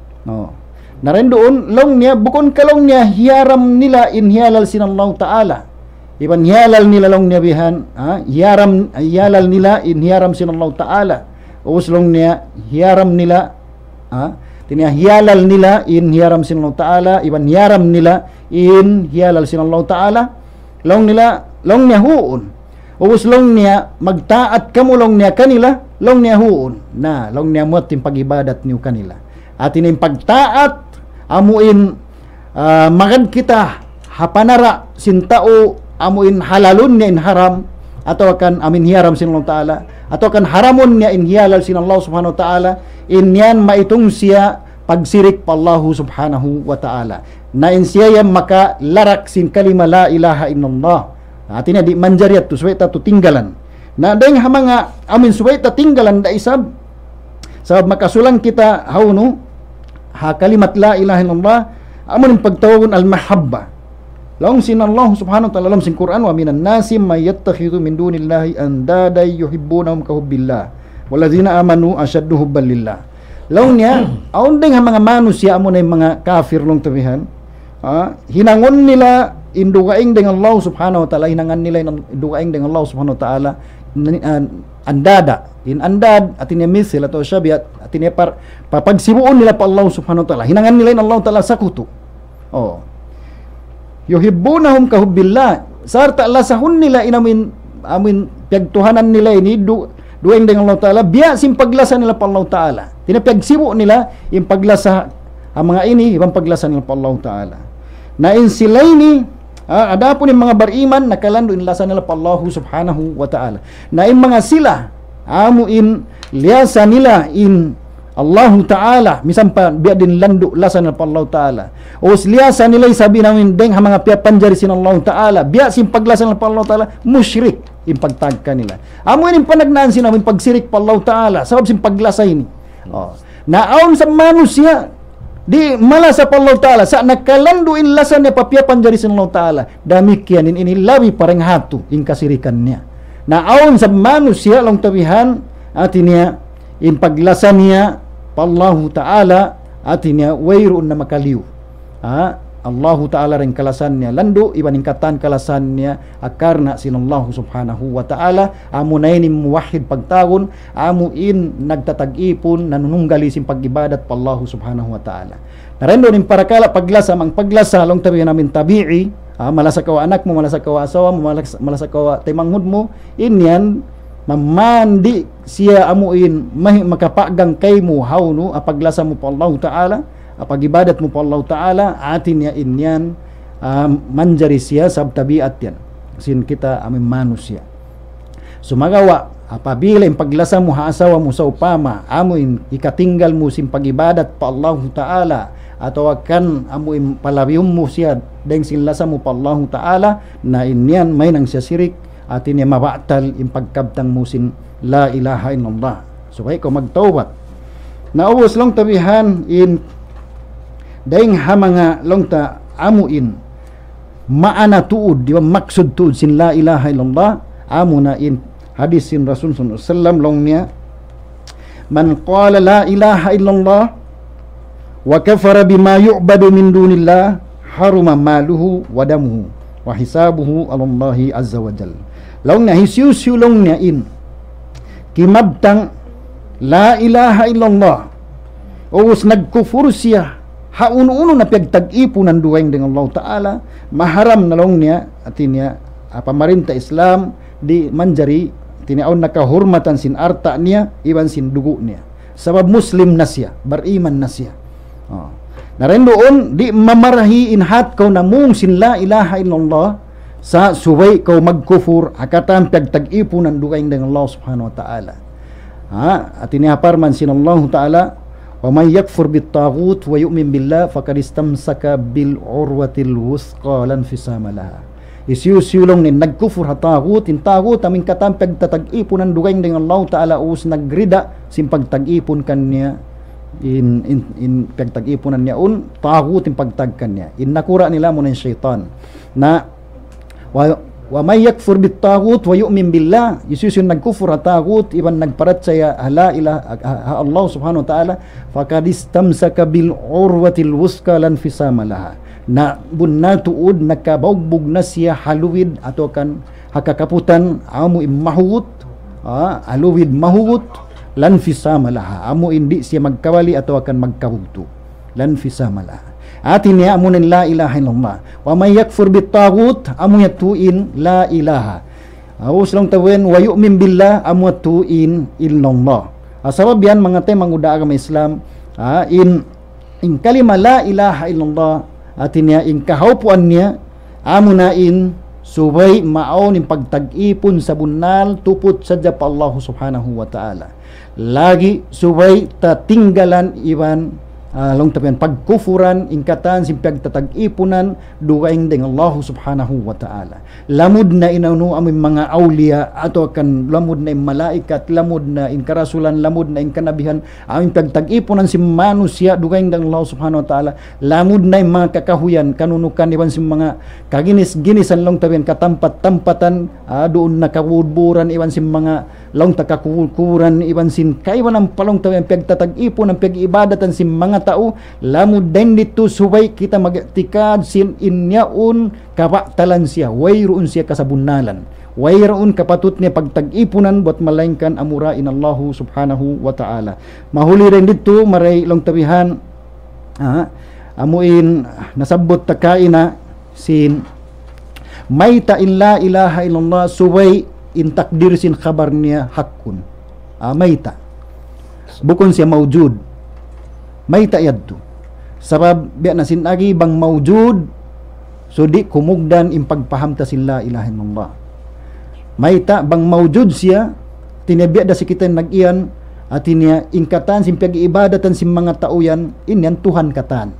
Naren doon, long niya, bukon kalong niya, hiyaram nila inhialal sinallahu ta'ala. Iban hialal nila long niya bihan, hialal nila inhiaram sinallahu ta'ala. Uus long niya, hiyaram nila, hialal nila inhiaram sinallahu ta'ala. Iban hiyaram nila inhialal sinallahu ta'ala. Long niya huon. Uus long niya, magtaat kamo long niya kanila, long niya huon. Na, long niya mo ting pag-ibadat niyo kanila. At ining pagtaat, amuin, magad kita, hapanara, sintao, amuin halalun niya in haram, atau akan amin hiyaram sinallahu ta'ala, atau akan haramun niya in hiyalal sinallahu subhanahu wa ta'ala, inyan maitong siya pagsirik pa Allahu subhanahu wa ta'ala. Na in siya yan maka larak sin kalima la ilaha illallah. Atin di manjariat tu suwaita tu tinggalan. Na dahil mga amin suwaita tinggalan da isab. Sabab makasulang kita hawno ha kalimat la ilaha illallah amun pagtawon al mahabba. Long sin Allah subhanahu wa ta'ala lam sin Quran wa minan nasi may yattakhidhu min dunillahi andada yuhibbunahum ka hubbillah waladzina amanu ashaddu hubban lillah. Long niya aun ding mga manusia amon ay mga kafir long tabihan. Hinangon nila indugaing dengan Allah subhanahu wa ta'ala, hinangan nila indugaing dengan Allah subhanahu wa ta'ala andada in andad at inemisil atau syabiat at inepar papagsibuon nila pa Allah subhanahu wa ta'ala, hinangan nila in Allah ta'ala sakuto. Yuhibbunahum ka hubbillah, sarta lasahun nila inamin amin pagtuhanan nila ini dueng dengan Allah ta'ala biya sim paglasa nila pa Allah ta'ala, tinapagsibu nila in paglasa ang mga ini ibang paglasa nila pa Allah ta'ala. Na in sila ini ada pun yung mga bariman nakalando in lasa nila pa Allah subhanahu wa ta'ala. Na in mga sila amuin liasa nila in Allah ta'ala misam pa biya din lando lasa nila pa Allah ta'ala. O liasa nila sabi namin deng mga piyapanjari sin Allah ta'ala biya sim paglasa nila pa Allah ta'ala musyrik in pagtagka nila. Amuin in panagnaan sinamin pagsirik pa Allah ta'ala sabab sim paglasa ini. Naaon sa manusia di malasa pa Allah ta'ala sa nakalando in lasan niya papiapan jari sin Allah ta'ala damikian in inilabi parang hatu in kasirikan niya. Naaon sa manusia long tabihan atin niya in paglasan niya pa Allah ta'ala atin niya wayroon na makaliw. Allah ta'ala rin kalasan niya lando ibaning katan kalasan niya akarna sin Allah subhanahu wa ta'ala amo na ini muwahid pagtagon amo in nagtatag-ipon nanununggali sin pag-ibadat pa Allah subhanahu wa ta'ala. Narendo nin parakala paglasa mang paglasa long tabi namin tabi'i malasa kawa anak mo, malasa kawa asawa mo, malasa kawa timanghod mo inyan mamandi siya amuin makapagang kay mo hawno paglasa mo pa Allah ta'ala pag-ibadat mo po Allah Ta'ala atin niya inyan manjari siya sab tabiat yan sin kita amin manusia sumagawa apabila yung paglasa mo haasawa mo sa upama amuin ikatinggal mo sin pag-ibadat pa Allah Ta'ala atau akan amuin palabiyom mo siya dahil sin lasa mo pa Allah Ta'ala na inyan may nang siya sirik atin niya mabatal yung pagkabtang mo sin la ilaha illallah. So kaya ko magtawbat naubos lang tabihan in daing hamanga longta amuin maana tuud di ba maksud tuud sin la ilaha illallah amuna in hadis sin Rasul sallallahu alaihi wasallam long niya man qala la ilaha illallah wa kafara bima yu'badu min dunillah haruma maluhu wa damuhu wa hisabuhu alallahi azza wa jalla. Long na hisyusyu long niya in kimabtang la ilaha illallah os nagkufur siya hauno-uno na pagtag-ipunan duweng dengan Allah Ta'ala maharam na long niya atin niya pamarinta Islam di manjari tinaon nakahurmatan sin arta niya iban sin dugo niya sabab muslim na siya bariman na siya. Naren doon di mamarahi inhat kau namung sin la ilaha illallah sa suway kau magkufur akatan pagtag-ipunan duweng dengan Allah Subhanahu wa Ta'ala. Atin niya parman sin Allah Ta'ala Wa may yakfur bit-taghut wa yu'min billah faqad istamsaka bil urwatil wuthqa lan fisama laha. Isiusulong ni nagkufur hatagut in tagut aming katampeg tatag-ipunan dugaing dengan Allah Ta'ala us nagrida sim pagtag-ipon kanya in pagtag-ipunan niya tagut in pagtagkan niya in nakura nila mo ng syaitan na wa may yakfur bit-tagut wa yu'min billah. Isiusun nagkufur hatagut iban nagparat saya la ilaha Allah subhanahu wa ta'ala faqad istamsaka bil urwatil wuthqa lan fisama laha. Na bunna tuud nakabagbog na siya haluwid ato kan hakakaputan amo imahut haluwid mahut lan fisama laha amo hindi siya magkawali ato akan magkabugto lan fisama laha. Atin niya amo la ilaha illallah wa may yakfur bit-taghut amo yatuin la ilaha awas lang tawin wa yu'min billah amo yatuin illallah. Asabab yan mga temang uda agama Islam in kalima la ilaha illallah atin niya in kahawpuan niya amo na in subay maon in pagtag-ipon sa bunal tupot sadya pa Allah subhanahu wa ta'ala. Lagi subay tatinggalan iban long tapian pagkufuran ingkatan simpag tatag-ipunan dugaing ding Allah subhanahu wa ta'ala. Lamud na inano aming mga awliya ato kan lamud na malaikat, lamud na in karasulan, lamud na in kanabihan aming pagtag-ipunan si manusia dugaing ding Allah subhanahu wa ta'ala. Lamud na mga kakahuyan kanunukan iban si mga kaginis-ginisan long tapian katampat-tampatan doon nakawudburan iban si mga long takakukuran iban sin kaiwan ang palong tapian pagtatag-ipon ang pag-ibadatan si mga tao lamud din dito subay kita magtikad sin inyaun kapaktalan siya wayroon siya kasabunalan wayroon kapatut niya pagtag-ipunan buat malaingkan amurain Allah subhanahu wa ta'ala. Mahuli rin dito maray long tabihan amuin nasabot takaina sin may ta illa ilaha illallah subay in takdir sin khabar niya hakun mayta bukon siya mawjud mayta yadto sabab biya na sinagi bang mawjud so di kumugdan in pagpahamta sin la ilaha illallah. Mayta bang mawjud siya tinabya da si kita nag-iyan at niya ingkatan sin pag-iibadatan sin mga tao yan inyan Tuhan katan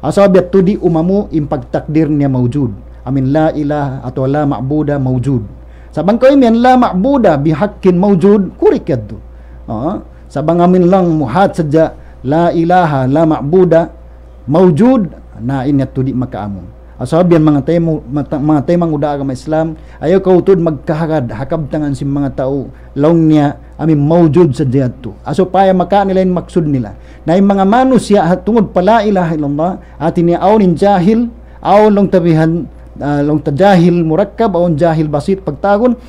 asab yadto di umamu in pagtakdir niya mawjud amin la ilaha ato la ma'buda mawjud sabang ko imian la ma'buda bihakkin mawjud kurik yadto sabang amin lang muhat sadya la ilaha la ma'buda mawjud na inyat tudi makaamon. Asab yan mga temang uda agama Islam ayaw kautud magkahagad hakabtangan si mga tao long niya amin mawjud sa diyadto aso paya maka nila yung maksud nila na yung mga manusya tungod pa la ilaha illallah atin niya awnin jahil aw long tabihan long tajahil murakkab aw jahil basit pagtagon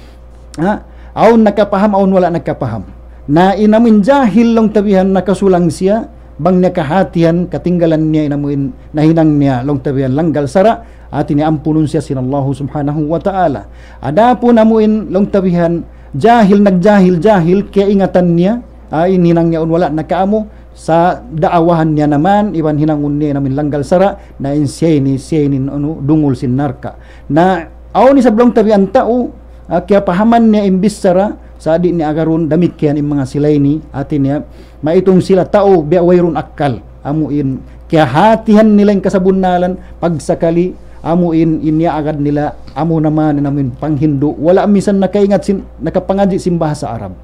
aw nakapaham aw wala nakapaham na inamin jahil long tabihan nakasulang siya bang niya kahatian katinggalan niya inamuin nahinang niya long tabihan langgal sara atin niya ampunon siya sin Allah subhanahu wa ta'ala. Ada po namuin long tabihan jahil jahil kaya ingatan niya ininang niya wala nakaamo sa daawahan niya naman iban hinangun niya namin langgal sara na insiyeni dungol sin narka na aw ni sablong tabihan tao kaya pahaman niya imbis sara sa di ni agaron damikyan yung mga silay ni atin niya maitong sila tao biya wayron akal amuin kaya hatihan nila yung kasabunalan pagsakali amuin inya agad nila amo naman namin panghindo wala misan nakaingat nakapangaji simbaha sa Arab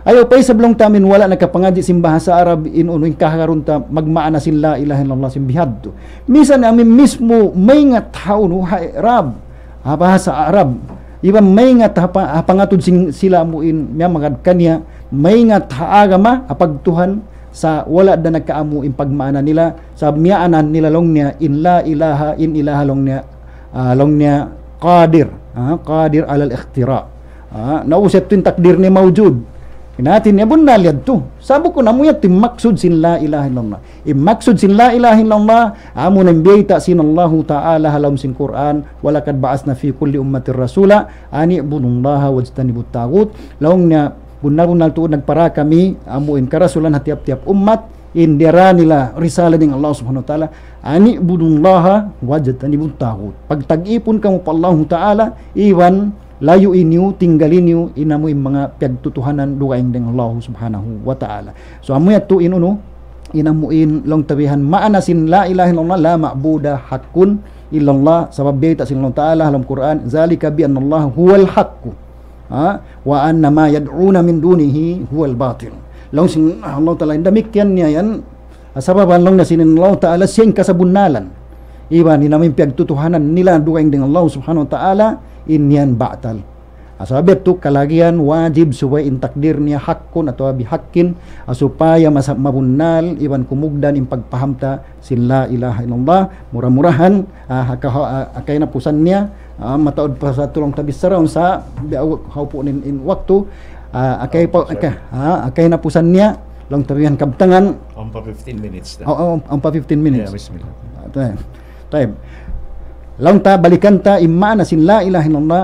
ayaw pa'y sablong tamin wala nakapangaji simbaha sa Arab inunoy kahagaron ta magmaana sin la ilaha illallah simbihad to misan amin mismo may nga tao no Arab bahasa Arab iba may nga pangatod sila amuin miya magad kanya may nga agama apagtuhan sa wala da nagkaamu in pagmaana nila sa miyaanan nila long niya in la ilaha in ilaha long niya qadir alal ikhtira nauset tin takdir ni mawjud natin niya bunal yadto sabo ko namuyat tim maksud sin la ilaha illallah maksud sin la ilaha illallah amo nang biyayta sin Allah ta'ala halam sin Quran walakad ba'asna fi kulli ummatir rasula ani ibudullaha wajtanibut tagut laong niya bunal tuod nagpara kami amo in karasulan hatiap-tiap umat indira nila risala ning Allah subhanahu wa ta'ala ani ibudullaha wajtanibut tagut pagtag-ipon kamo pa Allah ta'ala iwan layo inyo, tinggalin nyo, inamoy mga pagtutuhanan duwaing ng Allah subhanahu wa ta'ala. So, amoy at tuin inamuin long tabihan maana sin la ilaha illallah la ma'buda haqqun illallah sabab beta sin Allah Ta'ala dalam Quran zalika bi anna Allah huwal haqqu wa anna ma yad'una min dunihi huwal batil long sin Allah Ta'ala demikian niya yan sababan long na sin Allah Ta'ala siyang kasabunnalan iban ni namin pagtutuhanan nila duweng dengan Allah Subhanahu wa Ta'ala inyan batal asabet tu kalagian wajib supaya intakdir niya hakkun atau bihakkin supaya mabunnal iban kumugdan in pagpahamta sin la ilaha illallah murah-murahan akay na pusan niya mataod pa sa tulong tabisara sa haupo in waktu akay na pusan niya long tabihan kabtangan on pa 15 minutes on pa 15 minutes bismillah taib long ta balikan ta imana sin la ilaha illallah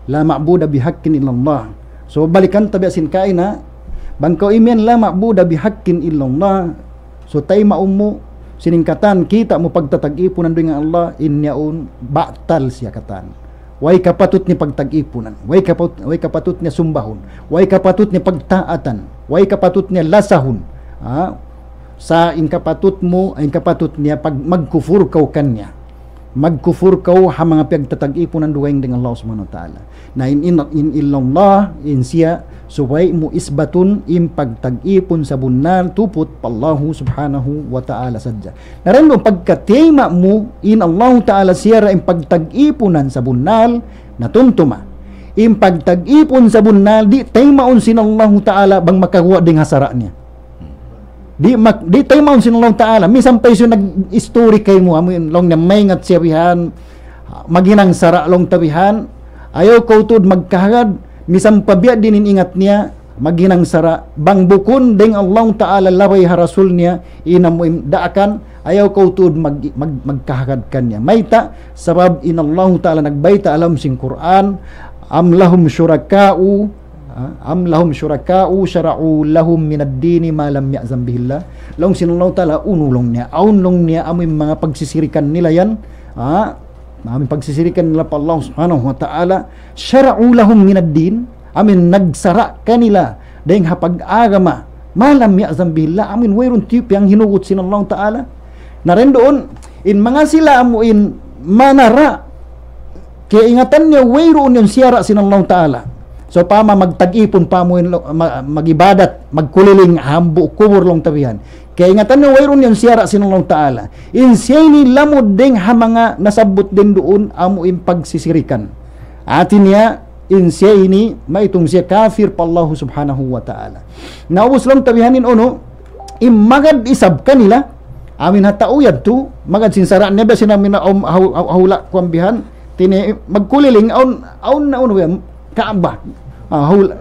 la ma'buda bihaqqin illallah. So balikan tabi asin kaina bangkau imian la ma'buda bihaqqin illallah. So tay maummu siningkatan kita mo pagtatag-ipunan dengan Allah inyaun batal siya katan. Way kapatut ni pagtag-ipunan, way kapatut niya sumbahon, way kapatut niya pagtaatan, way kapatut niya lasahon. Sa inkapatut mo, inkapatut niya pag magkufur kau kanya. Magkufur kau ha mga pagtatag-ipunan duweng dengan Allah Subhanahu wa Ta'ala. Na in illallah in siya suway mo isbatun in pagtag-ipon sa bunal tupot pallahu Subhanahu wa Ta'ala sadya. Narendo pagkatema mo in Allah Ta'ala siya ra in pagtag-ipunan sa bunal natuntuma. In pagtag-ipon sa bunal di taymaon sin Allah Ta'ala bang makakuha ding hasara niya. Di tayo maun sin Allah Ta'ala misam pa iso nag-story kay mo amin long na may ngat siyabihan maginang sara long tabihan ayaw kautud magkahagad misam pabiya din ingat niya maginang sara bang bukon ding Allah Ta'ala laway harasul niya inamuim daakan ayaw kautud magkahagad kanya mayta sabab in Allah Ta'ala nagbayta alam sing Quran am lahum syuraka'u syara'u lahum minad dini ma lam ya'zam bihillah long sinulong tala unulong niya aunlong niya amoy mga pagsisirikan nila yan amin pagsisirikan nila pa Allah Subhanahu wa Ta'ala syara'u lahum minad din amin nagsara kanila dahing hapag-agama ma lam ya'zam bihillah amin wayron tip yang hinugot sin Allah Ta'ala naren doon in mga sila amuin manara kaya ingatan niya wayron yung siyara sin Allah Ta'ala. So pama magtag-ipon pa mo magibadat, magkuliling hambu kubur long tabihan. Kaya ingatan nga wayron yung siyara sinulong Ta'ala. In siya ni lamod ding ha mga nasabot din doon amo in pagsisirikan. Atin niya in siya ini maitong siya kafir pa Allah Subhanahu wa Ta'ala. Naubos long tabihanin ono imagad isab kanila amin hatauyad tu magad sinsara niya ba sinamin na hawla kwambihan tini magkuliling aun na uno Kaaba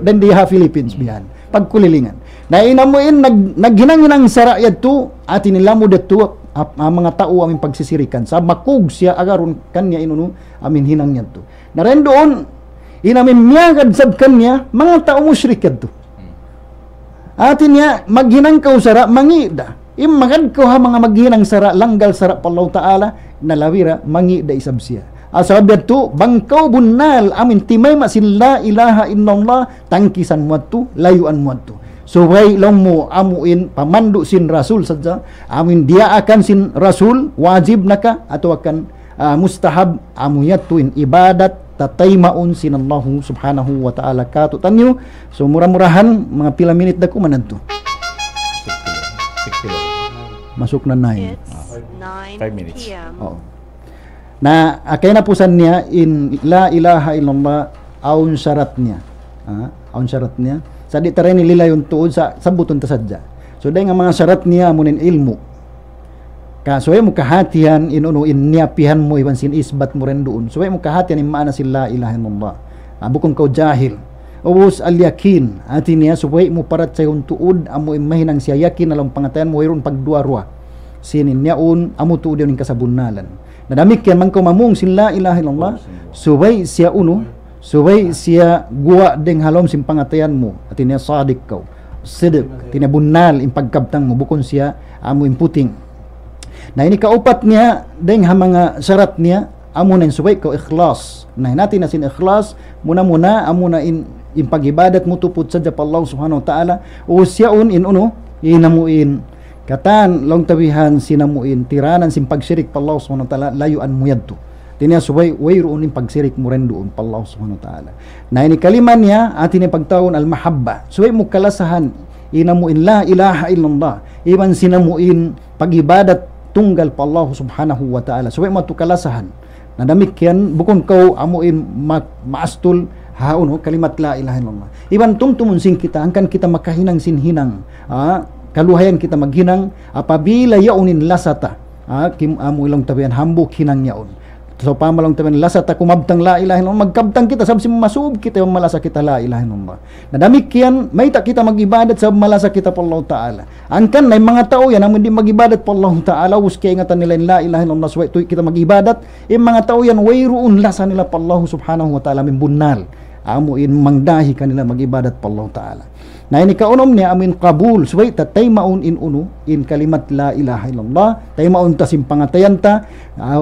dan di Philippines bihan pagkulilingan na inamuin naghinang-hinang sarayad tu atin nila mo dito mga tao amin pagsisirikan sa makug siya agaron kanya inuno amin hinang yan tu naren doon inamin miyagad sab kanya mga tao musyrik yan tu atin niya maghinang kau sara mangida imagad ko ha mga maghinang sara langgal sara pa Allah Ta'ala nalawira mangida isab siya asabet tu bangkau bunnal amin timay masin la ilaha illallah tangkisan muatu layuan muatu so way long mo amuin pamandu sin rasul saja amin dia akan sin rasul wajib naka atau akan mustahab amuyat tuin ibadat tataymaun sin Allah Subhanahu wa Ta'ala katu tanyo so murah-murahan mga pila minit dako manadto masuk na 9 5 minutes na akay na pusan niya in la ilaha illallah aun syarat niya sa di taray nilila yung tuod sa sabuton ta sadya so dahil nga mga syarat niya amunin ilmu so ay mo kahatihan inuno in niyapihan mo iwan sin isbat mo rin doon so ay mo kahatihan in maana sin la ilaha illallah bukong kau jahil ubus al yakin atin niya so ay mo parat sa yung tuod amo imahinang siya yakin alam pangatayan mo mayroon pagduarwa sinin niyaon amo tuod yung kasabunnalan nadamik yan man ko mamung sin la ilaha illallah subay siya subay siya guwa deng halom sin pangatayan mo at niya sadik kau sidik tinabunal in pagkabtang mo bukon siya amo imputing na ini kaupat niya deng ha mga syarat niya amo na subay kau ikhlas na natin na sin ikhlas muna amo na in pagibadat mo tupod sa Allah Subhanahu wa Ta'ala o siya in inamuin Katan long tabihan sinamuin tiranan sin pagsirik pa Allah subhanahu wa ta'ala layuan mo yadto. Tinya subay wayroon yung pagsirik mo rin doon pa Allah subhanahu wa ta'ala. Na ini kaliman niya atin yung pagtawon al-mahabba. Subay mo kalasahan inamuin la ilaha illallah. Iban sinamuin pag-ibadat tunggal pa Allah subhanahu wa ta'ala. Subay mo kalasahan. Nadamik yan bukon kau amuin maastul haun kalimat la ilaha illallah. Iban tumtumun sin kita angkan kita makahinang sinhinang. Kaluhayan kita maghinang apabila yaunin lasata kim amo ilong tabian hambuk hinang yaon so pamalong tabian lasata kumabtang la ilaha illallah magkabtang kita sabsi masub kita yung malasa kita la ilaha illallah nadamik yan may ta kita magibadat sa malasa kita pa Allah Ta'ala angkan na mga tao yan ang hindi magibadat pa Allah Ta'ala uski ingatan nila la ilaha illallah so ito kita magibadat yung mga tao yan wayroon lasa nila pa Allah subhanahu wa ta'ala min bunnal amo in mangdahi kanila magibadat pa Allah Ta'ala. Na ini kaunom niya amin kabul suway tatay maun in uno in kalimat la ilaha illallah tay maun ta simpangatayan ta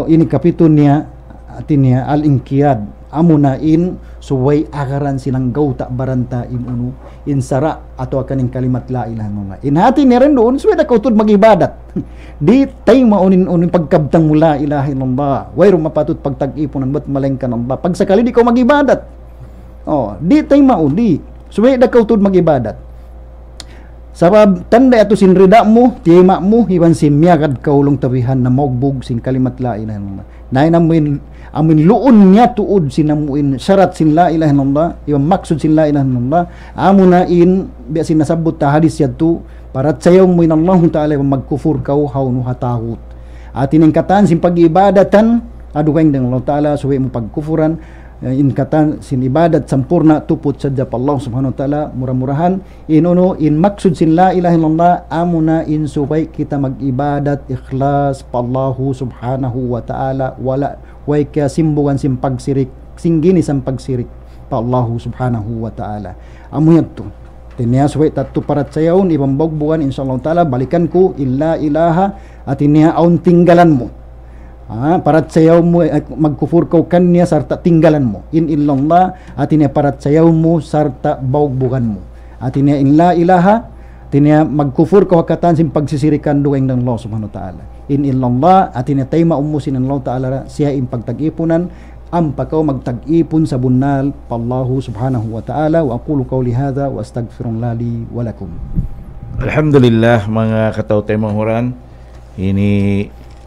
ini kapito niya atin niya al-inqiyad amuna in suway agaran sinang gauta baranta in uno in sara ato kaning kalimat la ilaha illallah in hati ni ren doon suway ta kautud magibadat di tay maun in uno pagkabtang mo la ilaha illallah wayro mapatut pagtag-iponan bat malengkan Allah pag sakali di ko magibadat di tay maun di suway da kautud magibadat sabab tanda ato sinrida mo tiyema mo iban simyagad kaulong tabihan na mogbog sin kalimat la ilaha illallah nay namin amin luon niya tuod sinamuin syarat sin la ilaha illallah iban maksud sin la ilaha illallah amuna in biya sinasabot ta hadis yadto para sayaw mo in Allah Ta'ala magkufur kau haunu hatahut atin katan sin pag-ibadatan adukaing ng Allah Ta'ala suway mo pagkufuran in katan sin ibadat sampurna tupot sadya pa Allah subhanahu wa ta'ala murah-murahan inuno in maksud sin la ilaha illallah amuna in supay kita mag-ibadat ikhlas pa Allah subhanahu wa ta'ala wala way kaya simbugan sin pagsirik singgini san pagsirik pa Allah subhanahu wa ta'ala amuyan to tinya supay tatu parat sayawn ibang bogbugan insyaallah ta'ala balikan ko illa ilaha at inya aun tinggalan mo parat sayaw mo magkufur kau kanya sarta tinggalan mo in illallah atinya parat sayaw mo sarta baugbugan mo atinya in la ilaha atinya magkufur kau hakatan sim pagsisirikan duweng ng Allah subhanahu wa ta'ala in illallah atinya tayma umusin ng Allah ta'ala siya in pagtag-ipunan ampakaw magtag-ipon sa bunal pa Allah subhanahu wa ta'ala wa aqulu qawli hadha wa astaghfirullah li wa lakum. Alhamdulillah mga kataw tayo manghuran ini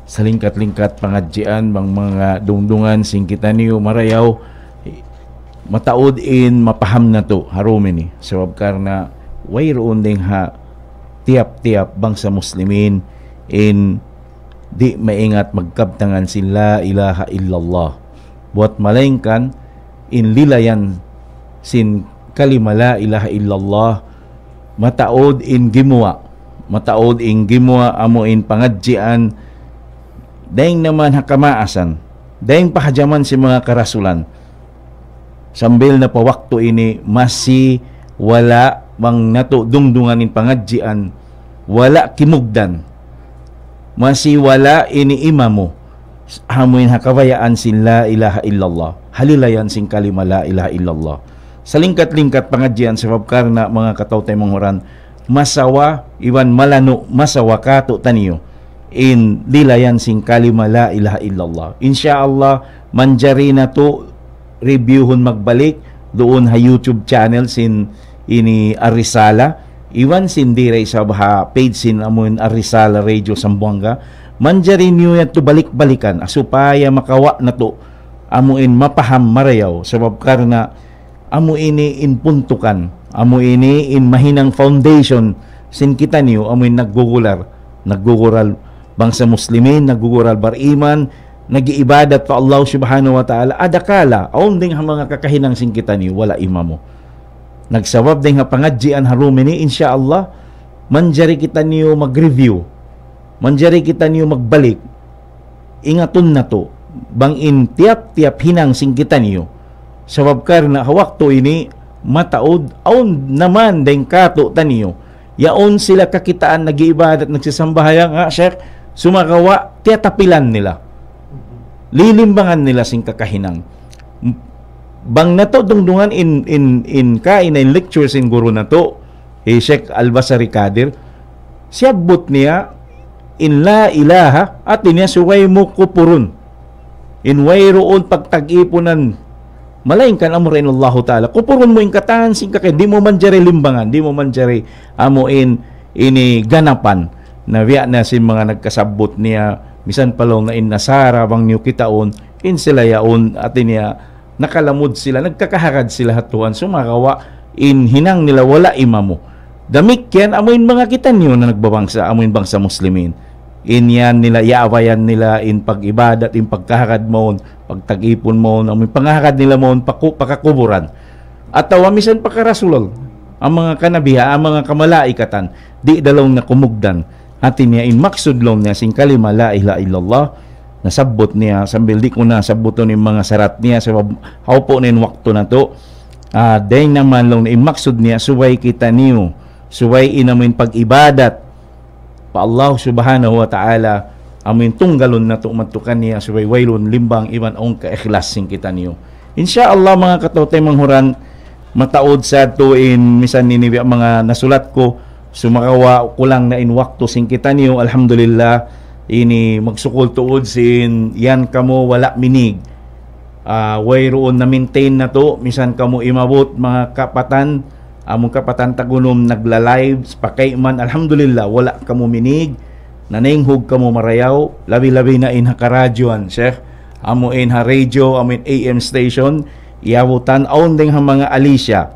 sa lingkat-lingkat pangadjian bang mga dungdungan sing kita niyo marayaw mataod in mapaham na to harumin ni sabab karna wayroon ding ha tiap-tiap bang sa muslimin in di maingat magkabtangan sin la ilaha illallah buat malengkan in lilayan sin kalima la ilaha illallah mataod in gimwa amo in pangadjian daing naman hakamaasan daing pahajaman si mga karasulan sambil na pawakto ini masi wala bang nato dungdunganin pangadjian wala kimugdan masi wala ini imamo hamuin hakawayaan sin la ilaha illallah halilayan sin kalima la ilaha illallah sa lingkat-lingkat pangadjian sabab karna mga katawtay manghuran masawa iwan malano masawa kato taniyo in dilayan sing kalima la ilaha illallah insyaallah manjari na to reviewhon magbalik doon ha YouTube channel sin ini Arisala iwan sin diray sa page sin amun Arisala Radio Sambuanga manjari niyo yan to balik-balikan asupaya makawa na to amuin mapaham marayaw sabab karna amu ini in puntukan amu ini in mahinang foundation sin kita niyo amuin naggugural bangsa muslimin naggugural bariman nagiibadat pa Allah subhanahu wa ta'ala adakala aun ding mga kakahinang sing kita niyo wala imamo nagsawab ding pangadjian harumini insyaallah manjari kita niyo mag-review manjari kita niyo magbalik ingaton na to bang in tiap-tiap hinang sing kita niyo sabab karna hawakto ini mataod aun naman ding kato taniyo yaon sila kakitaan nagiibadat nagsisambahayang Sheikh sumakawa tiyatapilan nila lilimbangan nila sing kakahinang bang nato dungdungan in lectures in guru nato Sheikh Al-Basari Kadir siyabot niya in la ilaha at niya suway mo kupurun in wayroon pagtag-ipunan malain kan amo rin Allah Ta'ala kupurun mo in katahan sing kakay di mo man jari limbangan di mo man jari amo ini ganapan na biya na sin mga nagkasabot niya misan palong na in nasara bang niyo kitaon in sila yaon at niya nakalamod sila nagkakahagad sila hatuan sumakawa in hinang nila wala imamo damik yan amoin mga kita niyo na nagbabangsa amoin bangsa muslimin in yan nila yaawayan nila in pag-ibadat in pagkahagad mo pagtag-ipon mo amoin pangahagad nila mo pakakuburan at tawamisan pakarasulol ang mga kanabiha ang mga kamalaikatan di dalawang na kumugdan atin niya in maksudlong niya sing kalima la ilaha illallah nasabot niya sambil di ko na sabuton yung mga sarat niya sa haupo na yung wakto na to dahil naman long na in maksud niya suway kita niyo suway inamin pag-ibadat pa Allah subhanahu wa ta'ala amin tunggalon na to matukan niya suway waylon limbang iwan ang ka-ikhlasing kita niyo insyaallah mga katotay manghuran mataod sa tuin misan niniwi mga nasulat ko sumakawa kulang na in wakto sing kita niyo alhamdulillah ini magsukol tuod sin yan kamo wala minig wayroon na maintain na to misan kamo imabot mga kapatan among kapatan tagunom nagla-live pakay man alhamdulillah wala kamo minig naninghog kamo marayaw labi-labi na in hakaradyoan Sheikh amo in ha radio amo in AM station iyabutan aon ding ha mga alisya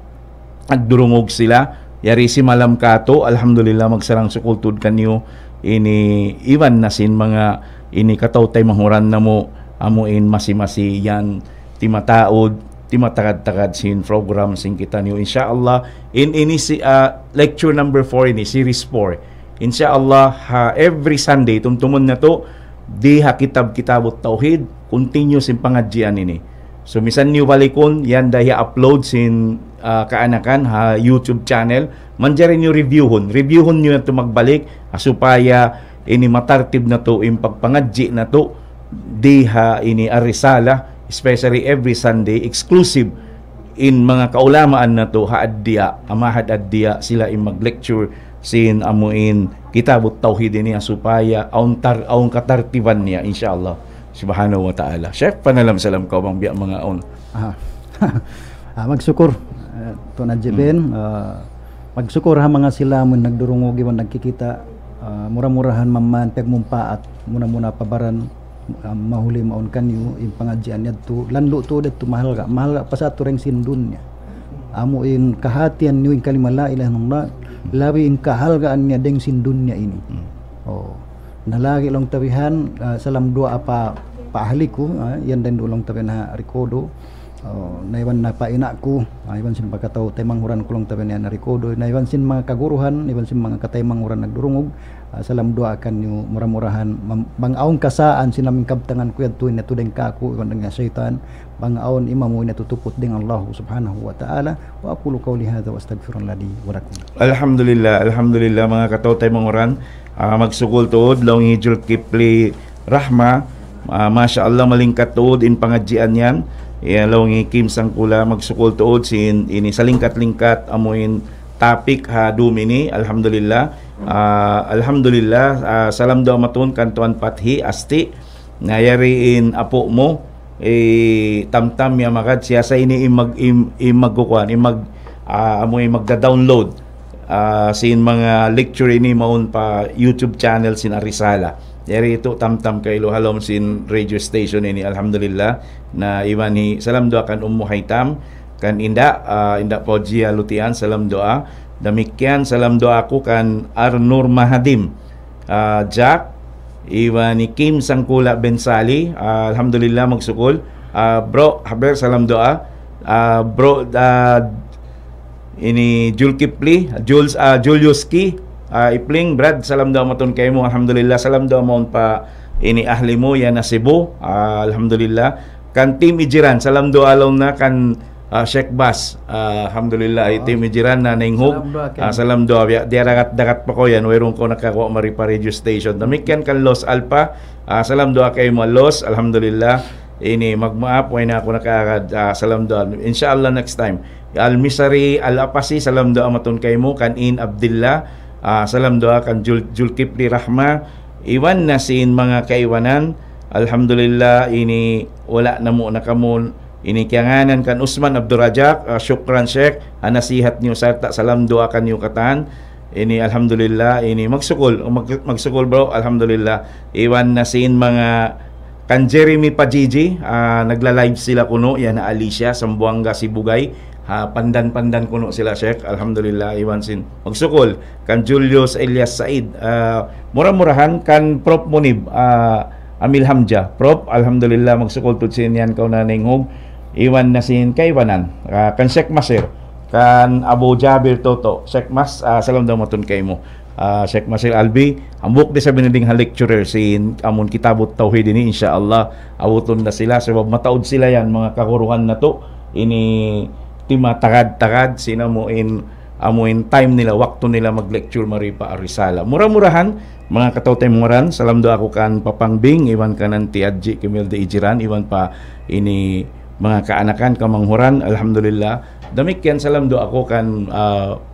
agdurungog sila yari si malam kato alhamdulillah magsarang sukultud kanyo ini iwan na sin mga ini kataw tay mahuran na mo amo in masi-masi yan timataod timatakad-takad sin program sin kita niyo insyaallah in ini si lecture number 4 ini series 4 insyaallah every Sunday tumtumon na to di ha kitab-kitabot tauhid continue sin pangadjian ini so misan niyo balikon yan dahil upload sin kaanakan ha YouTube channel manjari niyo reviewhon niyo na to magbalik supaya ini matartib na to in pagpangadji na to di ha ini arisala especially every Sunday exclusive in mga kaulamaan na to haaddiya amahad addiya sila in mag-lecture sin amuin kitabut tauhid niya supaya aun katartiban niya insyaallah subhanahu wa ta'ala Chef panalam salam ka bang biya mga aun magsukur to na jeben magsukur ha mga sila mo nagdurungog iwan nagkikita mura-murahan mamman pagmumpaat muna pabaran mahuli maun kanyo yung pangadjian niya to lanlo to dito mahal ka pa sa tureng sindun niya amo in kahatian niyo in kalimala ilah nung labi in kahalgaan niya deng sindun niya ini nalagi long tawihan salam dua apa paahli ko yan din dulong tawihan na rekodo naiwan na paina ko iwan sin pagkataw tay manghuran kulong tawihan na rekodo naiwan sin mga kaguruhan iwan sin mga katay manghuran nagdurungog salam doa akan yung murah-murahan bangaon kasaan sinaming kabtangan ko yan tuwin na tudeng kako iwan nga syaitan bangaon imamu na tutupot ding Allah subhanahu wa ta'ala wa aqulu qawli hadha wa astaghfirullah li wa lakum alhamdulillah mga katotay manguran magsukol tuod long hijul kipli rahma masyaallah malingkat tuod in pangadjian yan long Kim Sangkula magsukol tuod sin ini salingkat-lingkat amuin topic ha dumini alhamdulillah salam doa matun kantuan pathi asti nayariin apo mo tamtam ya makad siya sa ini magkukuan amoy magda-download sin mga lecture ini maun pa YouTube channel sin Arisala yari ito tamtam kay Lohalom sin radio station ini alhamdulillah na iwan ni salam doa kan Ummu Haitam kan inda po Gia Lutian salam doa demikian salam doa aku kan Arnur Mahadim Jack iwan ni Kim Sangkula Bensali alhamdulillah magsukol bro haber salam doa bro ini Julkipli Juliuski Ipling Brad salam doa matun kay mo alhamdulillah salam doa mo pa ini ahli mo yan na Cebu alhamdulillah kan Team Ijiran salam doa law na kan Sheikh Bas alhamdulillah iti mijiran na ninghog salam doa di dagat pa ko yan wayron ko nakakuha maripa radio station damikian kan Los Alpa salam doa kay mo Los alhamdulillah ini magmaap way na ako nakakad salam doa insyaallah next time Al Misari Al Apasi salam doa matun kay mo kan In Abdillah Salam doa kan Julkipli Rahma, iwan na sin mga kaiwanan. Alhamdulillah ini wala namo na kamon ini kianganan kan Usman Abdul Rajak. Syukran Sheikh, nasihat niyo sarta salam doa kan niyo katan. Ini alhamdulillah ini magsukol bro, alhamdulillah. Iwan na sin mga kan Jeremy Pajiji, nagla-live sila kuno yan na Alicia Sambuanga Sibugay. Pandan-pandan kuno sila Sheikh, alhamdulillah. Iwan sin magsukol kan Julius Elias Said, murah-murahan kan Prof Munib Amil Hamja Prof, alhamdulillah magsukol tud sin yan kaw na ninghog. Iwan na sin kaiwanan kan Sheikh Masir, kan Abu Jabir Toto. Sheikh Mas, salam daw matun kay mo. Sheikh Masir Albi, ambok di sa binading lecturer sin amon kitabot tauhid ini insyaallah awuton na sila sebab mataod sila yan mga kakuruhan na to. Ini tima tagad-tagad sinamuin amuin time nila, wakto nila mag-lecture maripa arisala. Murah-murahan mga katawtay muran. Salam do ako kan Papangbing, iwan kanan ti Adji Kimil de Ijiran, iwan pa ini mga kaanakan kamanghuran, alhamdulillah. Damikyan salam do ako kan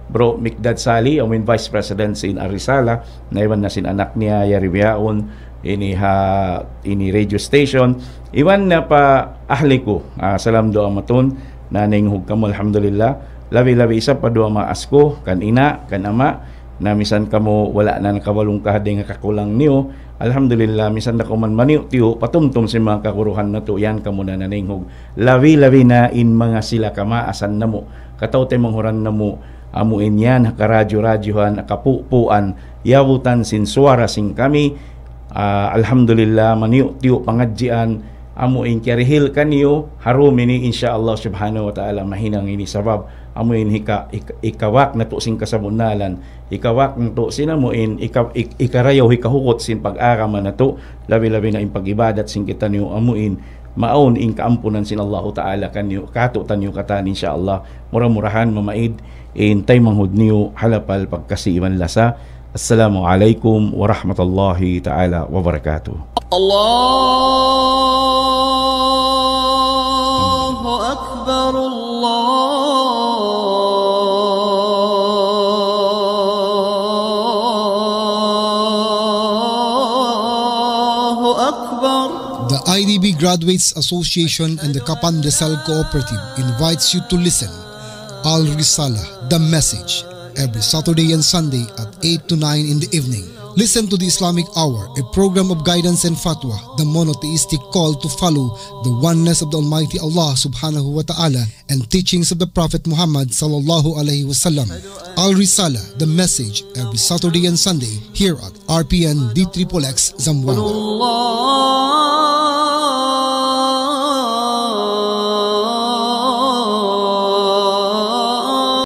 Bro Mikdad Sali, amuin Vice President sin Arisala, na iwan na sin anak niya Yaribiaon ini radio station. Iwan na pa ahli ko, salam do amaton na ninghug kamo, alhamdulillah. Labi-labi isa pa duwa mga asko kan ina kan ama na misan kamo wala na nakawalong kahade nga kakulang niyo, alhamdulillah. Misan na ko man maniw tiyo patumtum si mga kakuruhan na to, yan kamo na naninghog. Labi-labi na in mga sila kama asan na mo katawte manghuran na mo amuin yan karadyo-radyohan kapupuan yabutan sin suara sing kami. Alhamdulillah maniw tiyo pangadjian amuin kirihil kaniyo harumini insyaallah subhanahu wa ta'ala mahinang ini sabab amuin ikawak na to sin kasabunalan, ikawak na to sinamuin ikarayaw hikahukot sin pag-araman na to, labi-labi na in pag-ibadat sin kita niyo amuin maon in kaampunan sin Allah ta'ala kaniyo katutan niyo katan insyaallah. Murah-murahan mamaid in tay manghud niyo halapal pagkasiiman lasa. Assalamualaikum warahmatullahi ta'ala wabarakatuh. Allahu Akbar, Allahu Akbar. The IDB Graduates Association and the Kapan Rizal Cooperative invites you to listen Al Risala, the Message, every Saturday and Sunday at 8 to 9 in the evening. Listen to the Islamic Hour, a program of guidance and fatwa, the monotheistic call to follow the oneness of the Almighty Allah subhanahu wa ta'ala and teachings of the Prophet Muhammad sallallahu alaihi wasallam. Al Risala, the Message, every Saturday and Sunday here at RPN D3X Zamboanga.